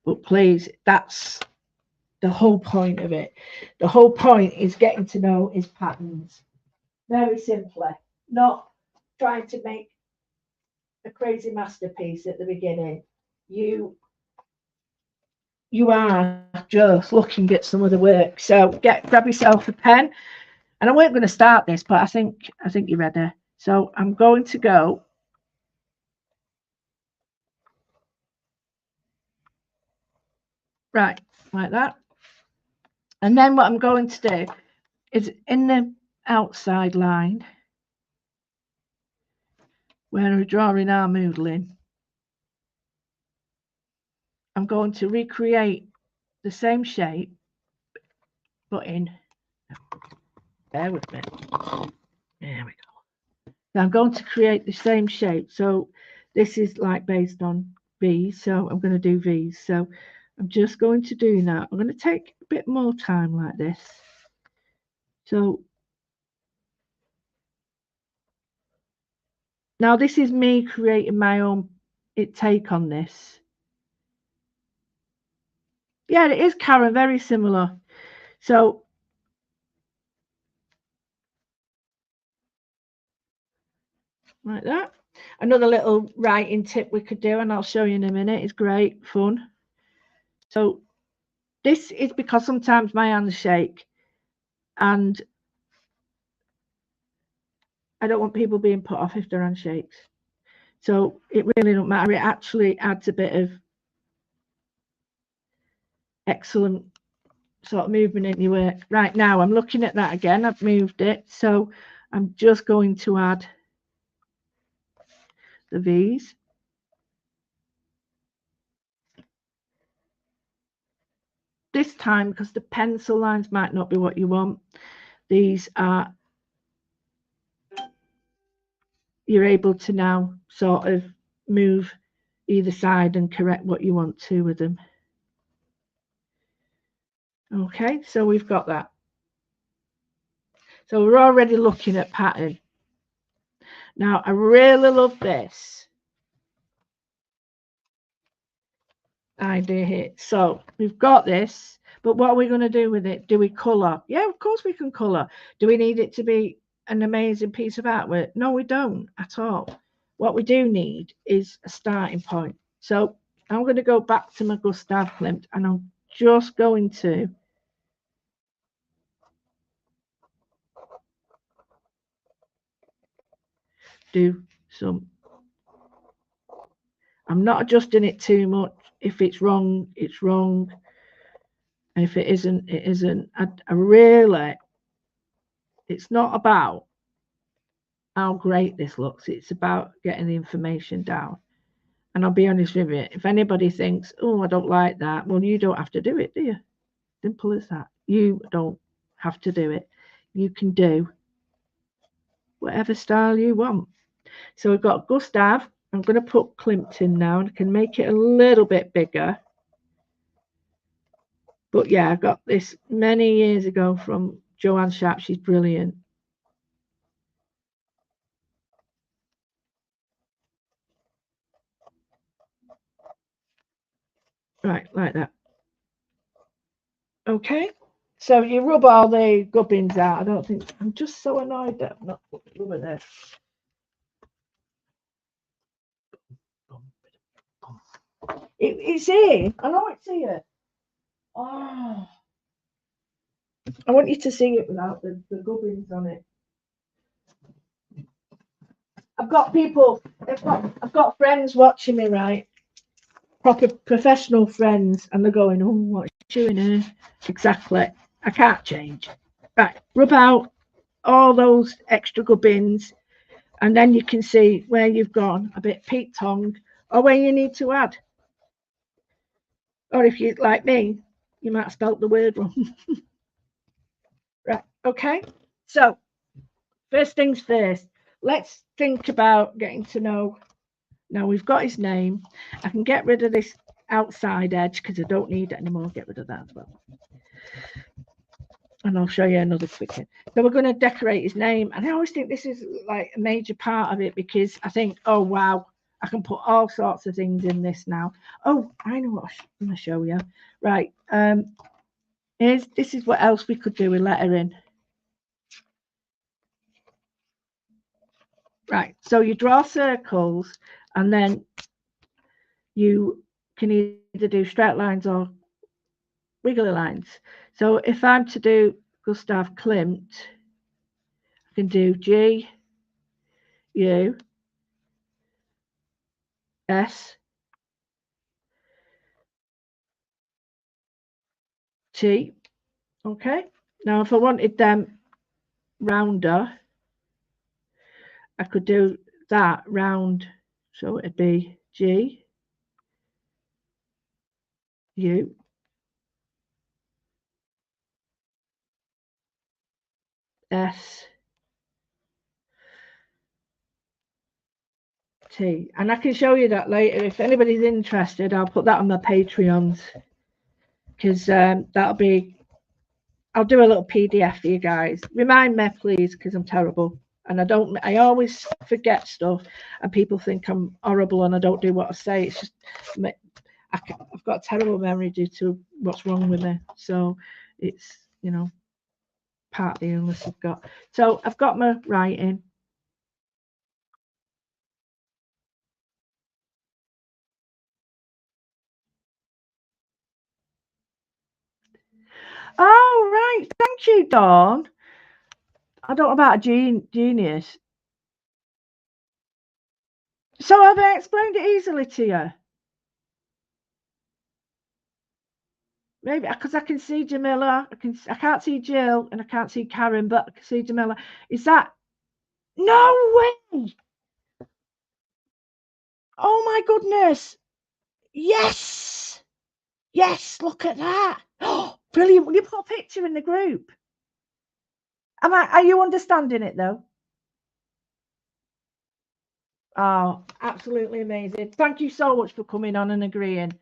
But please, that's the whole point of it. The whole point is getting to know his patterns. Very simply. Not trying to make a crazy masterpiece at the beginning. You are just looking at some of the work. So grab yourself a pen. And I weren't going to start this, but I think you're ready. So I'm going to go right like that. And then what I'm going to do is in the outside line where we're drawing our moodling, I'm going to recreate the same shape, but in, bear with me. There we go. Now I'm going to create the same shape. So this is like based on V's. So I'm going to do V's. So I'm just going to do that. I'm going to take a bit more time like this. So now this is me creating my own take on this. Yeah, it is, Karen, very similar. So like that. Another little writing tip we could do, and I'll show you in a minute, is great fun. So this is because sometimes my hands shake and I don't want people being put off if their hand shakes. So it really don't matter. It actually adds a bit of excellent sort of movement in your work. Right, now I'm looking at that again. I've moved it. So I'm just going to add the V's. This time, because the pencil lines might not be what you want, these are, you're able to now sort of move either side and correct what you want to with them. Okay, so we've got that. So we're already looking at pattern. Now, I really love this idea here. So we've got this, But what are we going to do with it? Do we colour? Yeah, of course we can colour. Do we need it to be an amazing piece of artwork? No, we don't at all. What we do need is a starting point. So I'm going to go back to my Gustav Klimt, and I'm just going to do some. I'm not adjusting it too much. If it's wrong, it's wrong. And if it isn't, it isn't. I really, it's not about how great this looks. It's about getting the information down. And I'll be honest with you, if anybody thinks, oh, I don't like that, well, you don't have to do it, do you? Simple as that. You don't have to do it. You can do whatever style you want. So we've got Gustav. I'm going to put Klimt in now, and I can make it a little bit bigger. But yeah, I got this many years ago from Joanne Sharp. She's brilliant. Right, like that. Okay. So you rub all the gubbins out. I don't think, I'm just so annoyed that I'm not putting rubber there. It's here. I know it's here. Oh, I want you to see it without the gubbins on it. I've got people, I've got friends watching me, right? Proper professional friends, and they're going, oh, what are you doing here? Exactly. I can't change. Right, rub out all those extra gubbins, and then you can see where you've gone a bit peak tongue, or where you need to add. Or if you like me, you might have spelt the word wrong. Right, okay. So first things first, let's think about getting to know. Now we've got his name. I can get rid of this outside edge because I don't need it anymore. Get rid of that as well. And I'll show you another quick thing. So we're going to decorate his name. And I always think this is like a major part of it, because I think, oh, wow, I can put all sorts of things in this now. Oh, I know what I'm going to show you. Right. This is what else we could do with lettering. Right. So you draw circles, and then you can either do straight lines or wiggly lines. So if I'm to do Gustav Klimt, I can do G, U, S, T. Okay. Now, if I wanted them rounder, I could do that round. So it'd be G, U, S, T. And I can show you that later. If anybody's interested, I'll put that on my Patreons, because that'll be, I'll do a little PDF for you guys. Remind me, please, because I'm terrible. And I always forget stuff, and people think I'm horrible and I don't do what I say. It's just, I've got a terrible memory due to what's wrong with me. So it's, part of the illness I've got. So I've got my writing. Oh, right. Thank you, Dawn. I don't know about a genius. So have I explained it easily to you? Maybe because I can see Jamila. I can't see Jill, and I can't see Karen, but I can see Jamila. Is that no way? Oh my goodness. Yes. Yes, look at that. Oh, brilliant. Will you put a picture in the group? Are you understanding it though? Oh, absolutely amazing. Thank you so much for coming on and agreeing.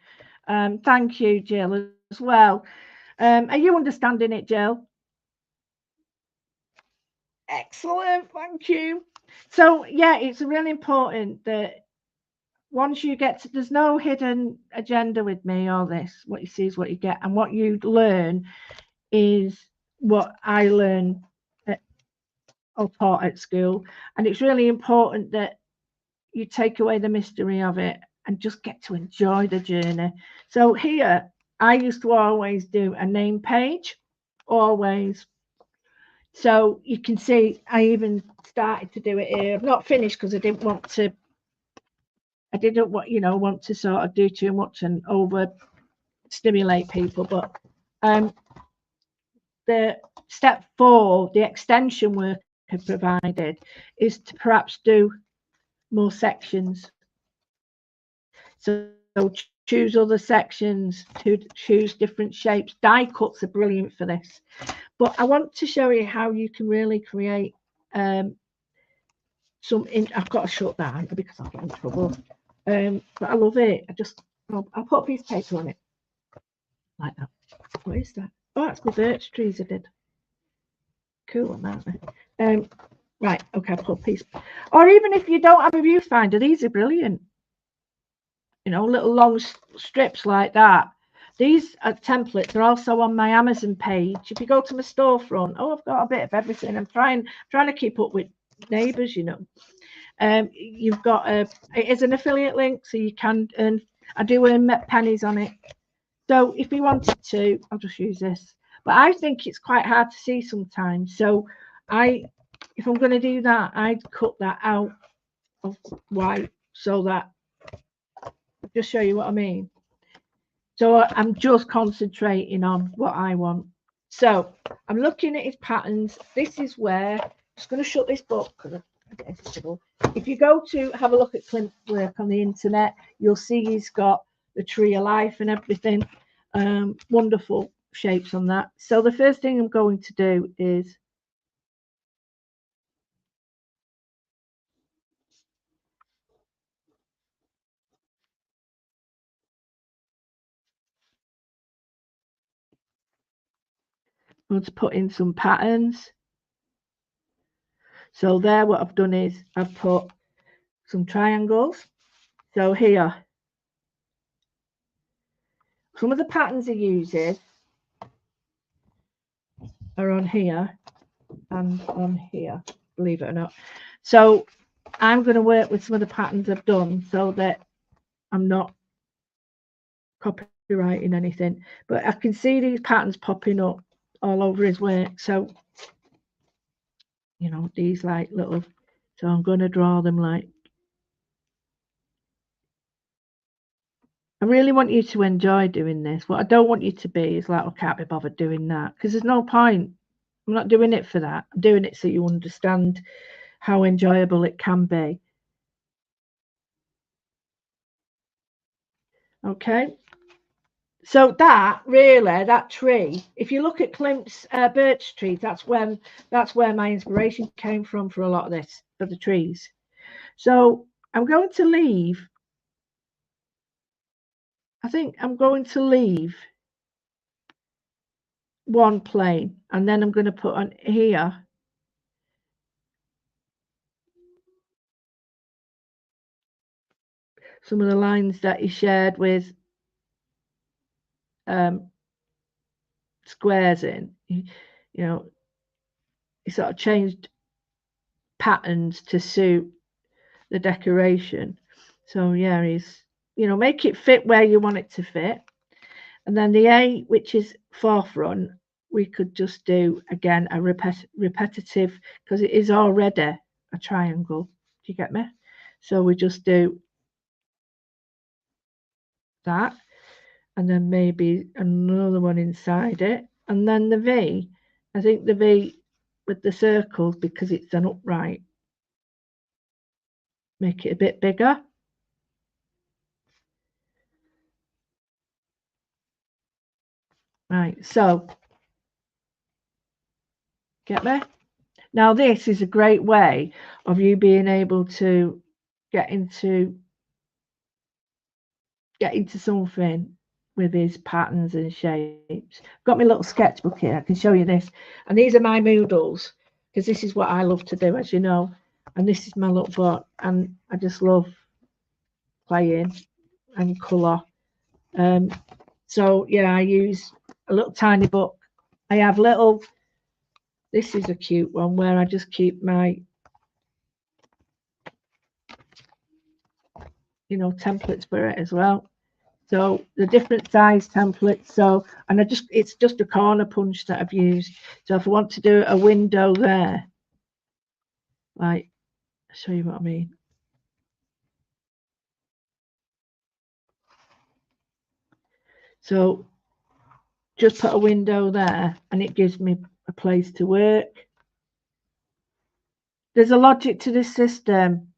Thank you, Jill, as well. Are you understanding it, Jill? Excellent. Thank you. So, yeah, it's really important that once you get to, there's no hidden agenda with me or this. What you see is what you get, and what you learn is what I learned at, or taught at school. And it's really important that you take away the mystery of it and just get to enjoy the journey. So here, I used to always do a name page, always. So you can see I even started to do it here. I've not finished because I didn't want to. I didn't want, want to sort of do too much and over stimulate people. But the step 4, the extension work I provided, is to perhaps do more sections. So choose other sections, to choose different shapes. Die cuts are brilliant for this. But I want to show you how you can really create I've got to shut that because I'll get in trouble. But I love it. I'll put a piece of paper on it like that. What is that? Oh, that's my birch trees I did. Cool, aren't they? Right, okay, I'll put a piece. Or even if you don't have a viewfinder, these are brilliant. Little long strips like that. These are templates. They're also on my Amazon page. If you go to my storefront, I've got a bit of everything. I'm trying to keep up with neighbours, You've got it is an affiliate link, so you can earn. I do earn pennies on it. So if you wanted to, I'll just use this. But I think it's quite hard to see sometimes. So if I'm going to do that, I'd cut that out of white so that I'll just show you what I mean. So I'm just concentrating on what I want. So I'm looking at his patterns. This is where I'm just going to shut this book because if you go to have a look at Klimt's work on the internet, you'll see he's got the tree of life and everything. Wonderful shapes on that. So the first thing I'm going to do is I'm going to put in some patterns. So there, what I've done is I've put some triangles. So here, some of the patterns I uses are on here and on here, believe it or not. So I'm going to work with some of the patterns I've done so that I'm not copywriting anything. But I can see these patterns popping up all over his work. So, these like little, so I'm going to draw them like, I really want you to enjoy doing this. What I don't want you to be is like, I can't be bothered doing that, because there's no point. I'm not doing it for that. I'm doing it so you understand how enjoyable it can be. Okay. So that tree, if you look at Klimt's birch trees, that's where my inspiration came from for a lot of this, for the trees. So I'm going to leave. I think I'm going to leave one plane, and then I'm going to put on here some of the lines that he shared with squares in. He sort of changed patterns to suit the decoration. So yeah, he's make it fit where you want it to fit. And then the A, which is forefront, we could just do again a repetitive, because it is already a triangle. Do you get me? So we just do that, and then maybe another one inside it, and then the V. I think the V with the circles, because it's an upright, make it a bit bigger. Right, so get me? Now this is a great way of you being able to get into something with his patterns and shapes. Got my little sketchbook here. I can show you this. And these are my moodles, because this is what I love to do, as you know. And this is my little book. And I just love playing and colour. So yeah, I use a little tiny book. I have little, this is a cute one where I just keep my, you know, templates for it as well. So the different size templates. So, and it's just a corner punch that I've used. So if I want to do a window there, like, I'll show you what I mean. So just put a window there and it gives me a place to work. There's a logic to this system.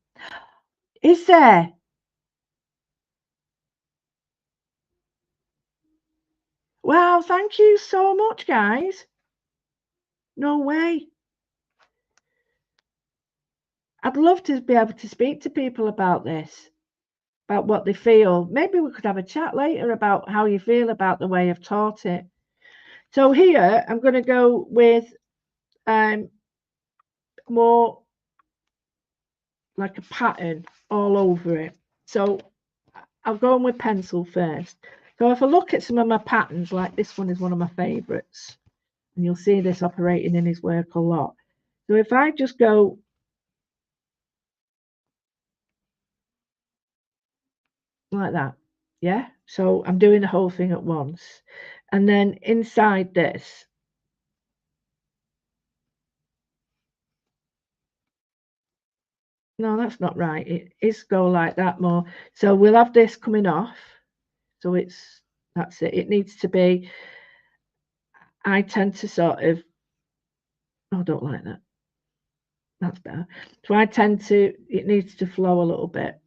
Is there? Wow, thank you so much, guys. No way. I'd love to be able to speak to people about this, about what they feel. Maybe we could have a chat later about how you feel about the way I've taught it. So here I'm going to go with more like a pattern all over it. So I'll go on with pencil first. So if I look at some of my patterns, like this one is one of my favorites, and you'll see this operating in his work a lot. So if I just go like that, yeah, so I'm doing the whole thing at once, and then inside this, no, that's not right, it is go like that more. So we'll have this coming off, so that's it, it needs to be, I tend to sort of, oh, I don't like that, that's better. So I tend to, it needs to flow a little bit.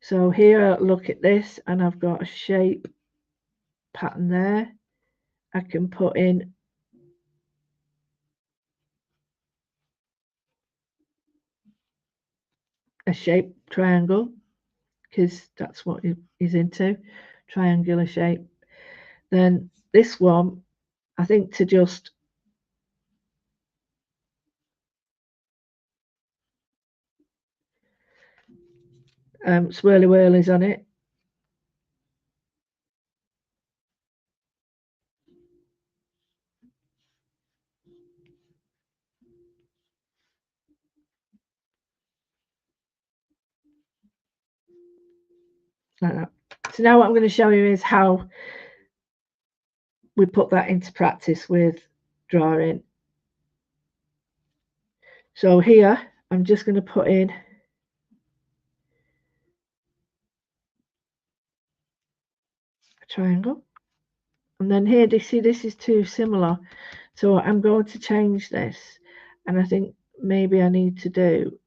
So here, look at this, and I've got a shape pattern there. I can put in a shape triangle because that's what he's into, triangular shape. Then this one, I think to just swirly whirlies on it. Like that. So now what I'm going to show you is how we put that into practice with drawing. So here, I'm just going to put in a triangle. And then here, you see, this is too similar. So I'm going to change this. And I think maybe I need to do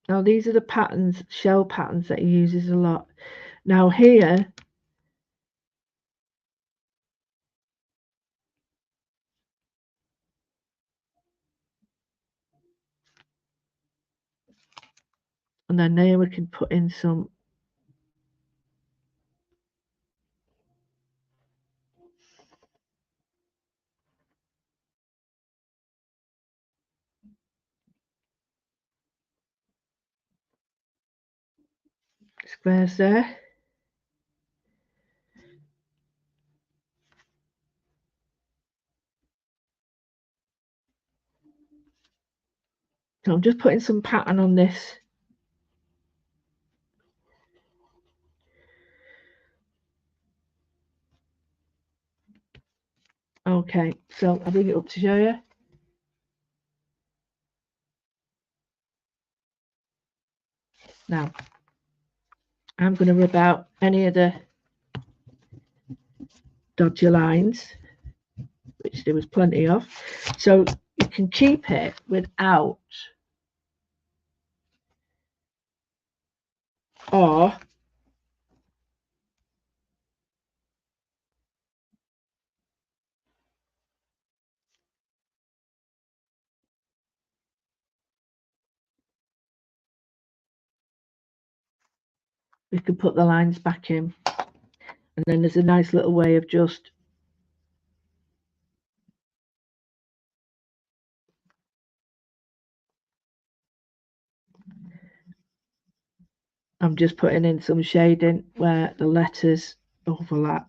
now these are the patterns, shell patterns that he uses a lot. Now here, and then there we can put in some squares there. So I'm just putting some pattern on this. Okay, so I'll bring it up to show you. Now, I'm going to rub out any of the dodgy lines, which there was plenty of. So you can keep it without, or we can put the lines back in. And then there's a nice little way of just I'm just putting in some shading where the letters overlap.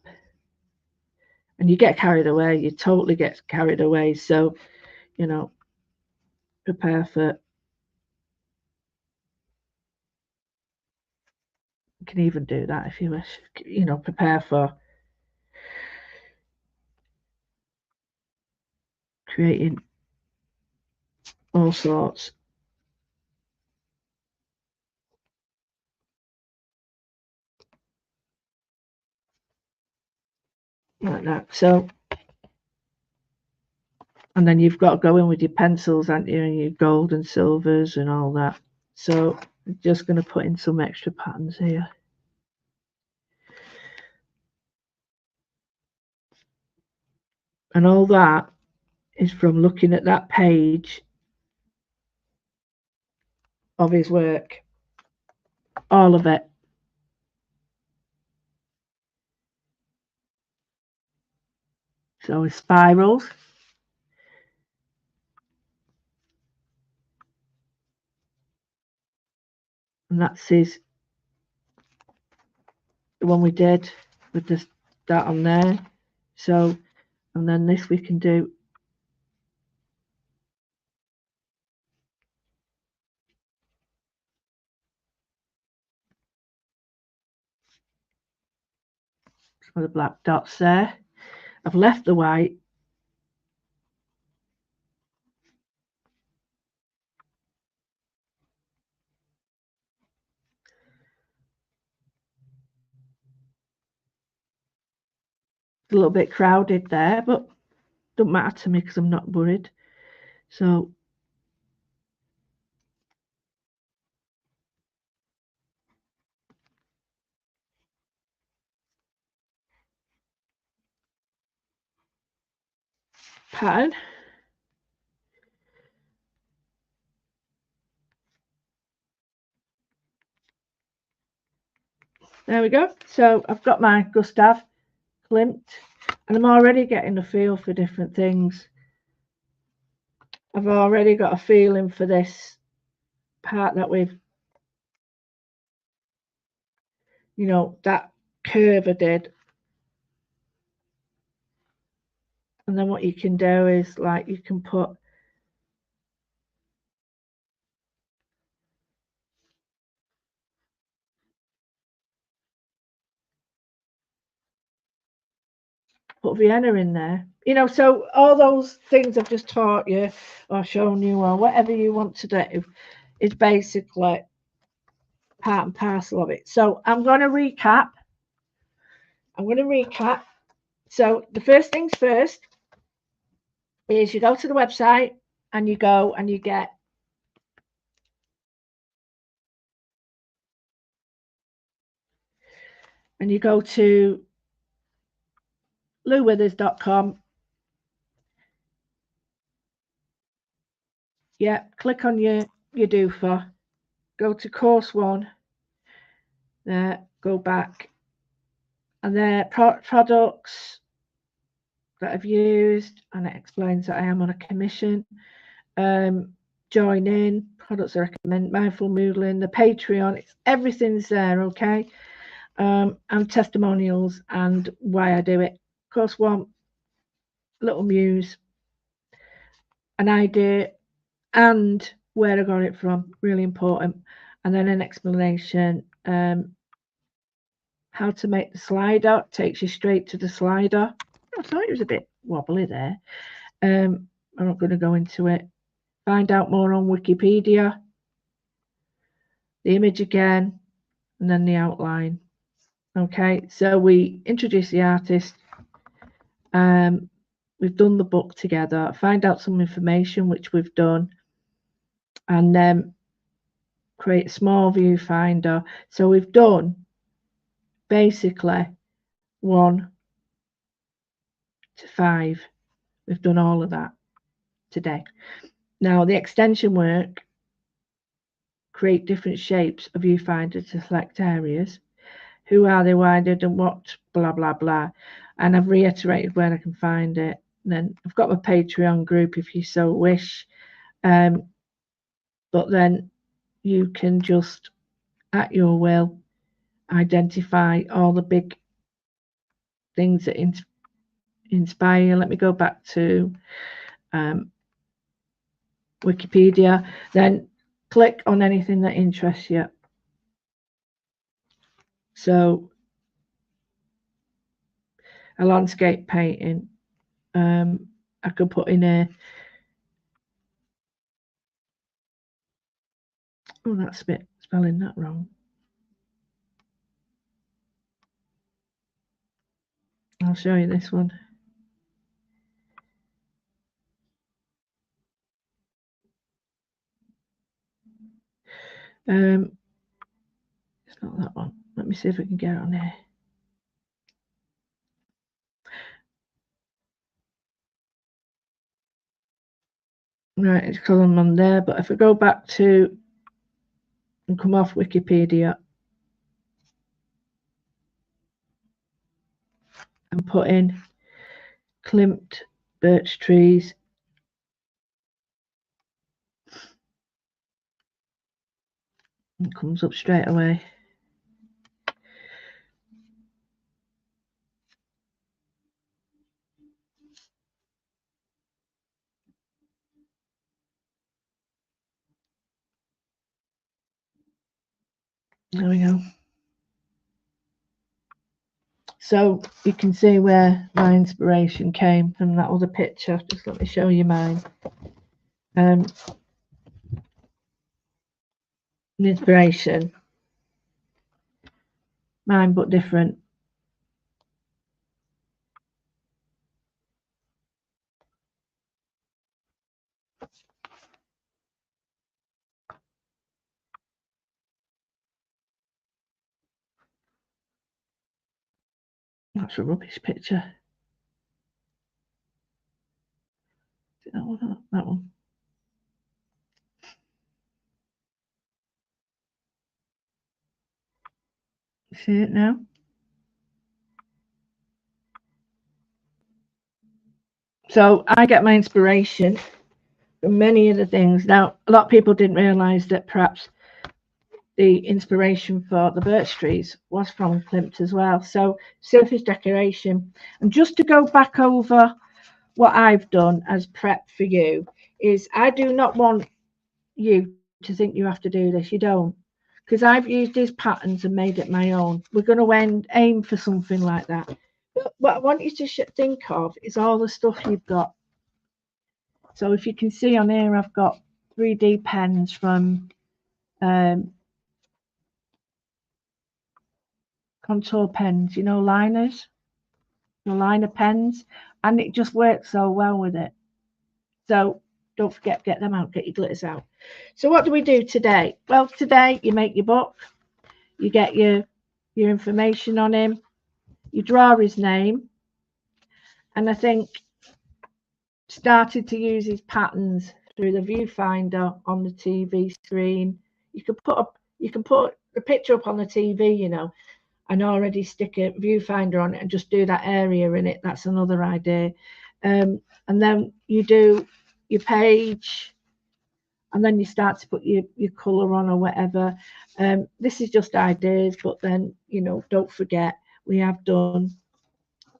And you get carried away, you totally get carried away. So, you know, prepare for, you can even do that if you wish, you know, prepare for creating all sorts. Like that. So, and then you've got to go in with your pencils, aren't you, and your gold and silvers and all that. So I'm just going to put in some extra patterns here. And all that is from looking at that page of his work. All of it. So his spirals. And that's the one we did with that on there. So, and then this we can do for the black dots there. I've left the white. A little bit crowded there, but don't matter to me because I'm not worried. So pattern. There we go. So I've got my Gustav Klimt, and I'm already getting a feel for different things. I've already got a feeling for this part that we've, you know, that curve I did. And then what you can do is, like, you can put Vienna in there, you know. So all those things I've just taught you or shown you or whatever you want to do is basically part and parcel of it. So I'm going to recap. So the first things first is you go to the website and you go and you get and you go to louwithers.com. Yeah, click on your doofer, go to course 1, there, go back, and there products that I've used, and it explains that I am on a commission. Join in, products I recommend, mindful moodling, the Patreon, everything's there, okay? And testimonials and why I do it. Course 1, little muse, an idea, and where I got it from, really important. And then an explanation, how to make the slider, takes you straight to the slider. I thought it was a bit wobbly there. I'm not going to go into it. Find out more on Wikipedia, the image again, and then the outline. Okay, so we introduce the artist. We've done the book together, find out some information, which we've done, and then create a small viewfinder. So we've done basically 1 to 5. We've done all of that today. Now the extension work, create different shapes of viewfinder to select areas. Who are they, why did and what, blah, blah, blah. And I've reiterated where I can find it. And then I've got my Patreon group if you so wish. But then you can just at your will, identify all the big things that inspire you. Let me go back to Wikipedia, then click on anything that interests you. So a landscape painting, I could put in a, oh, that's a bit spelling that wrong. I'll show you this one. It's not that one. Let me see if I can get it on here. Right, it's because I'm on there, but if I go back to and come off Wikipedia and put in Klimt birch trees, it comes up straight away. There we go. So you can see where my inspiration came from that other picture. Just let me show you mine. The inspiration, mine but different. That's a rubbish picture. That one, that one. See it now? So I get my inspiration from many of the things. Now, a lot of people didn't realise that perhaps the inspiration for the birch trees was from Klimt as well. So surface decoration. And just to go back over what I've done as prep for you is I do not want you to think you have to do this. You don't. Because I've used these patterns and made it my own. We're going to aim for something like that. But what I want you to think of is all the stuff you've got. So if you can see on here, I've got 3D pens from contour pens, you know, liners, the liner pens, and it just works so well with it. So don't forget, get them out, get your glitters out. So what do we do today? Well, today you make your book, you get your information on him, you draw his name, and I think started to use his patterns through the viewfinder on the TV screen. You can put the picture up on the TV, you know, and already stick a viewfinder on it and just do that area in it. That's another idea. And then you do your page, and then you start to put your colour on or whatever. This is just ideas, but then, you know, don't forget we have done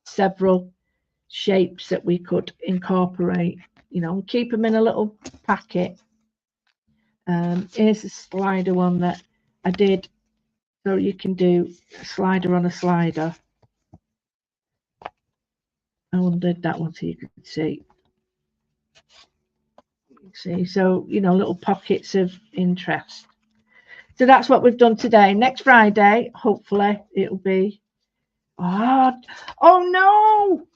several shapes that we could incorporate, you know, and keep them in a little packet. Here's a slider one that I did, so you can do a slider on a slider. I undid that one so you could see. So, you know, little pockets of interest. So that's what we've done today. Next Friday, hopefully, it'll be. Oh no,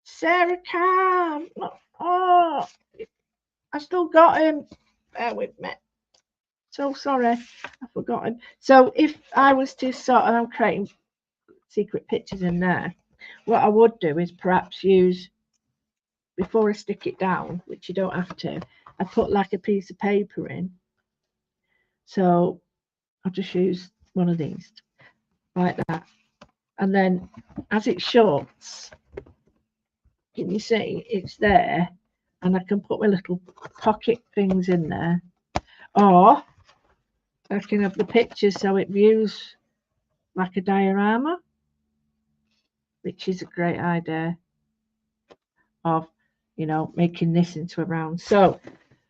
Sarah can't. Oh, I still got him. Bear with me. So sorry, I forgot him. So if I was to sort of, I'm creating secret pictures in there, what I would do is perhaps use, before I stick it down, which you don't have to, I put like a piece of paper in. So I'll just use one of these like that. And then as it shuts, can you see it's there? And I can put my little pocket things in there. Or I can have the pictures so it views like a diorama, which is a great idea of, you know, making this into a round. So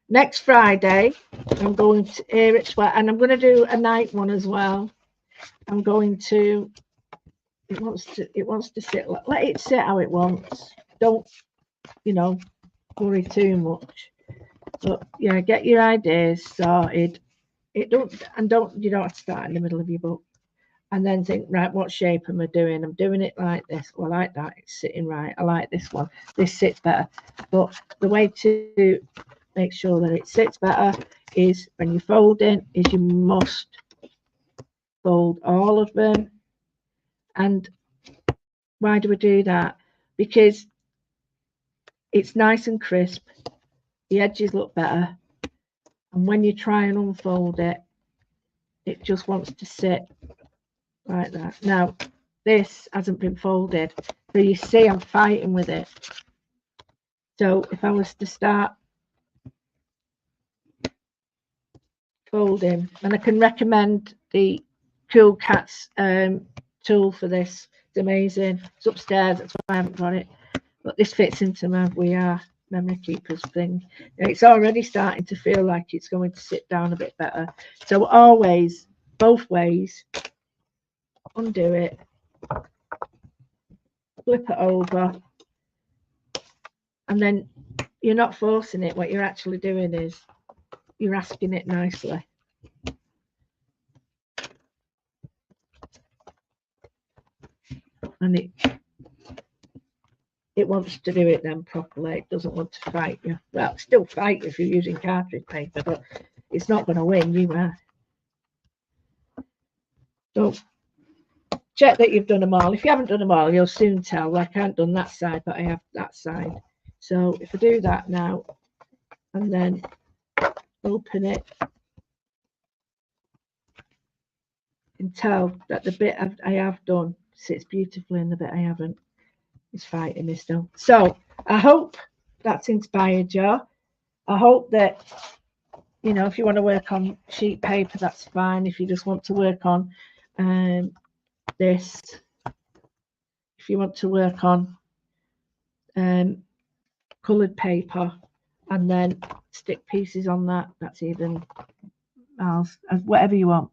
next Friday, I'm going to here it's wet, and I'm going to do a night one as well. I'm going to. It wants to sit. Let it sit how it wants. Don't, you know, worry too much. But yeah, get your ideas sorted. You don't have to start in the middle of your book and then think, right, what shape am I doing? I'm doing it like this. Well, I like that. It's sitting right. I like this one. This sits better. But the way to make sure that it sits better is when you're folding, is you must fold all of them. And why do we do that? Because it's nice and crisp. The edges look better. And when you try and unfold it, it just wants to sit like that. Now, this hasn't been folded. So you see I'm fighting with it. So if I was to start folding, and I can recommend the Cool Cats tool for this. It's amazing. It's upstairs. That's why I haven't got it. But this fits into my We Are Memory Keepers thing. And it's already starting to feel like it's going to sit down a bit better. So always, both ways, undo it, flip it over, and then you're not forcing it. What you're actually doing is you're asking it nicely. And it wants to do it then properly. It doesn't want to fight you. Well, still fight you if you're using cartridge paper, but it's not going to win. You are. So check that you've done them all. If you haven't done them all, you'll soon tell. Like I haven't done that side, but I have that side. So if I do that now and then open it, and tell that the bit I have done sits beautifully and the bit I haven't is fighting me still. So I hope that's inspired you. I hope that, you know, if you want to work on sheet paper, that's fine. If you just want to work on this, if you want to work on coloured paper and then stick pieces on that, that's even else, whatever you want.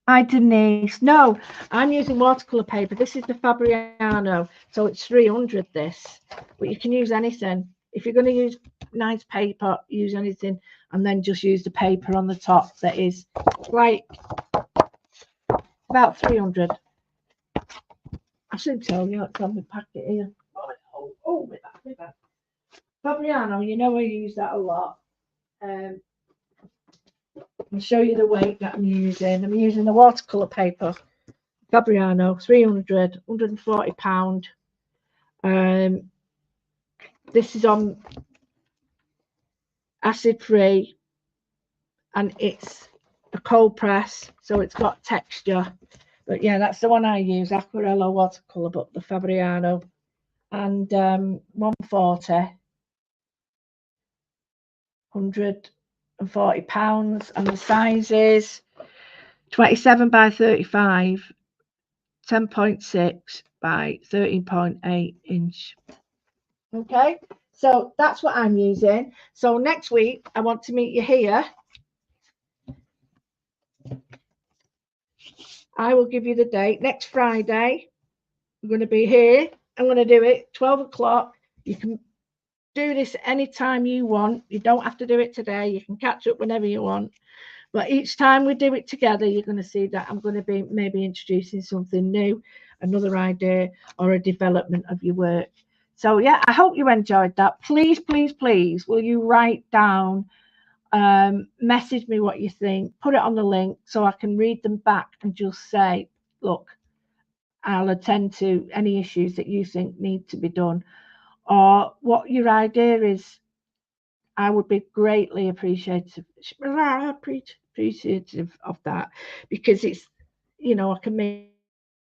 Hi Denise. No, I'm using watercolor paper. This is the Fabriano, so it's 300 this, but you can use anything. If you're going to use nice paper, use anything, and then just use the paper on the top that is like about 300. I should tell you, it's on the packet here. Oh, with that. Fabriano, you know I use that a lot. I'll show you the weight that I'm using. I'm using the watercolor paper, Fabriano, 300, £140. This is on acid free, and it's a cold press, so it's got texture. But yeah, that's the one I use, Aquarello watercolor, but the Fabriano, and £140, £140, and the size is 27 by 35, 10.6 by 13.8 inch. Okay, so that's what I'm using. So next week I want to meet you here. I will give you the date. Next Friday I'm going to be here. I'm going to do it 12 o'clock. You can do this anytime you want. You don't have to do it today. You can catch up whenever you want. But each time we do it together, you're going to see that I'm going to be maybe introducing something new, another idea, or a development of your work. So yeah, I hope you enjoyed that. Please, please, please, will you write down, message me what you think, put it on the link so I can read them back and just say, look, I'll attend to any issues that you think need to be done, or what your idea is. I would be greatly appreciative of that, because it's, you know, I can make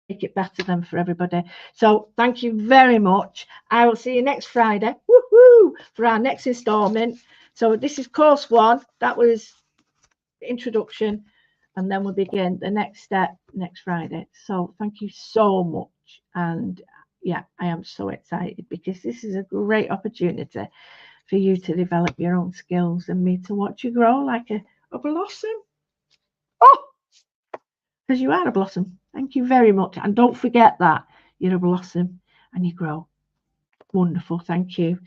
it better than for everybody. So thank you very much. I will see you next Friday, woohoo, for our next installment. So this is course 1. That was introduction, and then we'll begin the next step next Friday. So thank you so much. And yeah, I am so excited because this is a great opportunity for you to develop your own skills and me to watch you grow like a blossom. Oh, because you are a blossom. Thank you very much. And don't forget that you're a blossom and you grow. Wonderful. Thank you.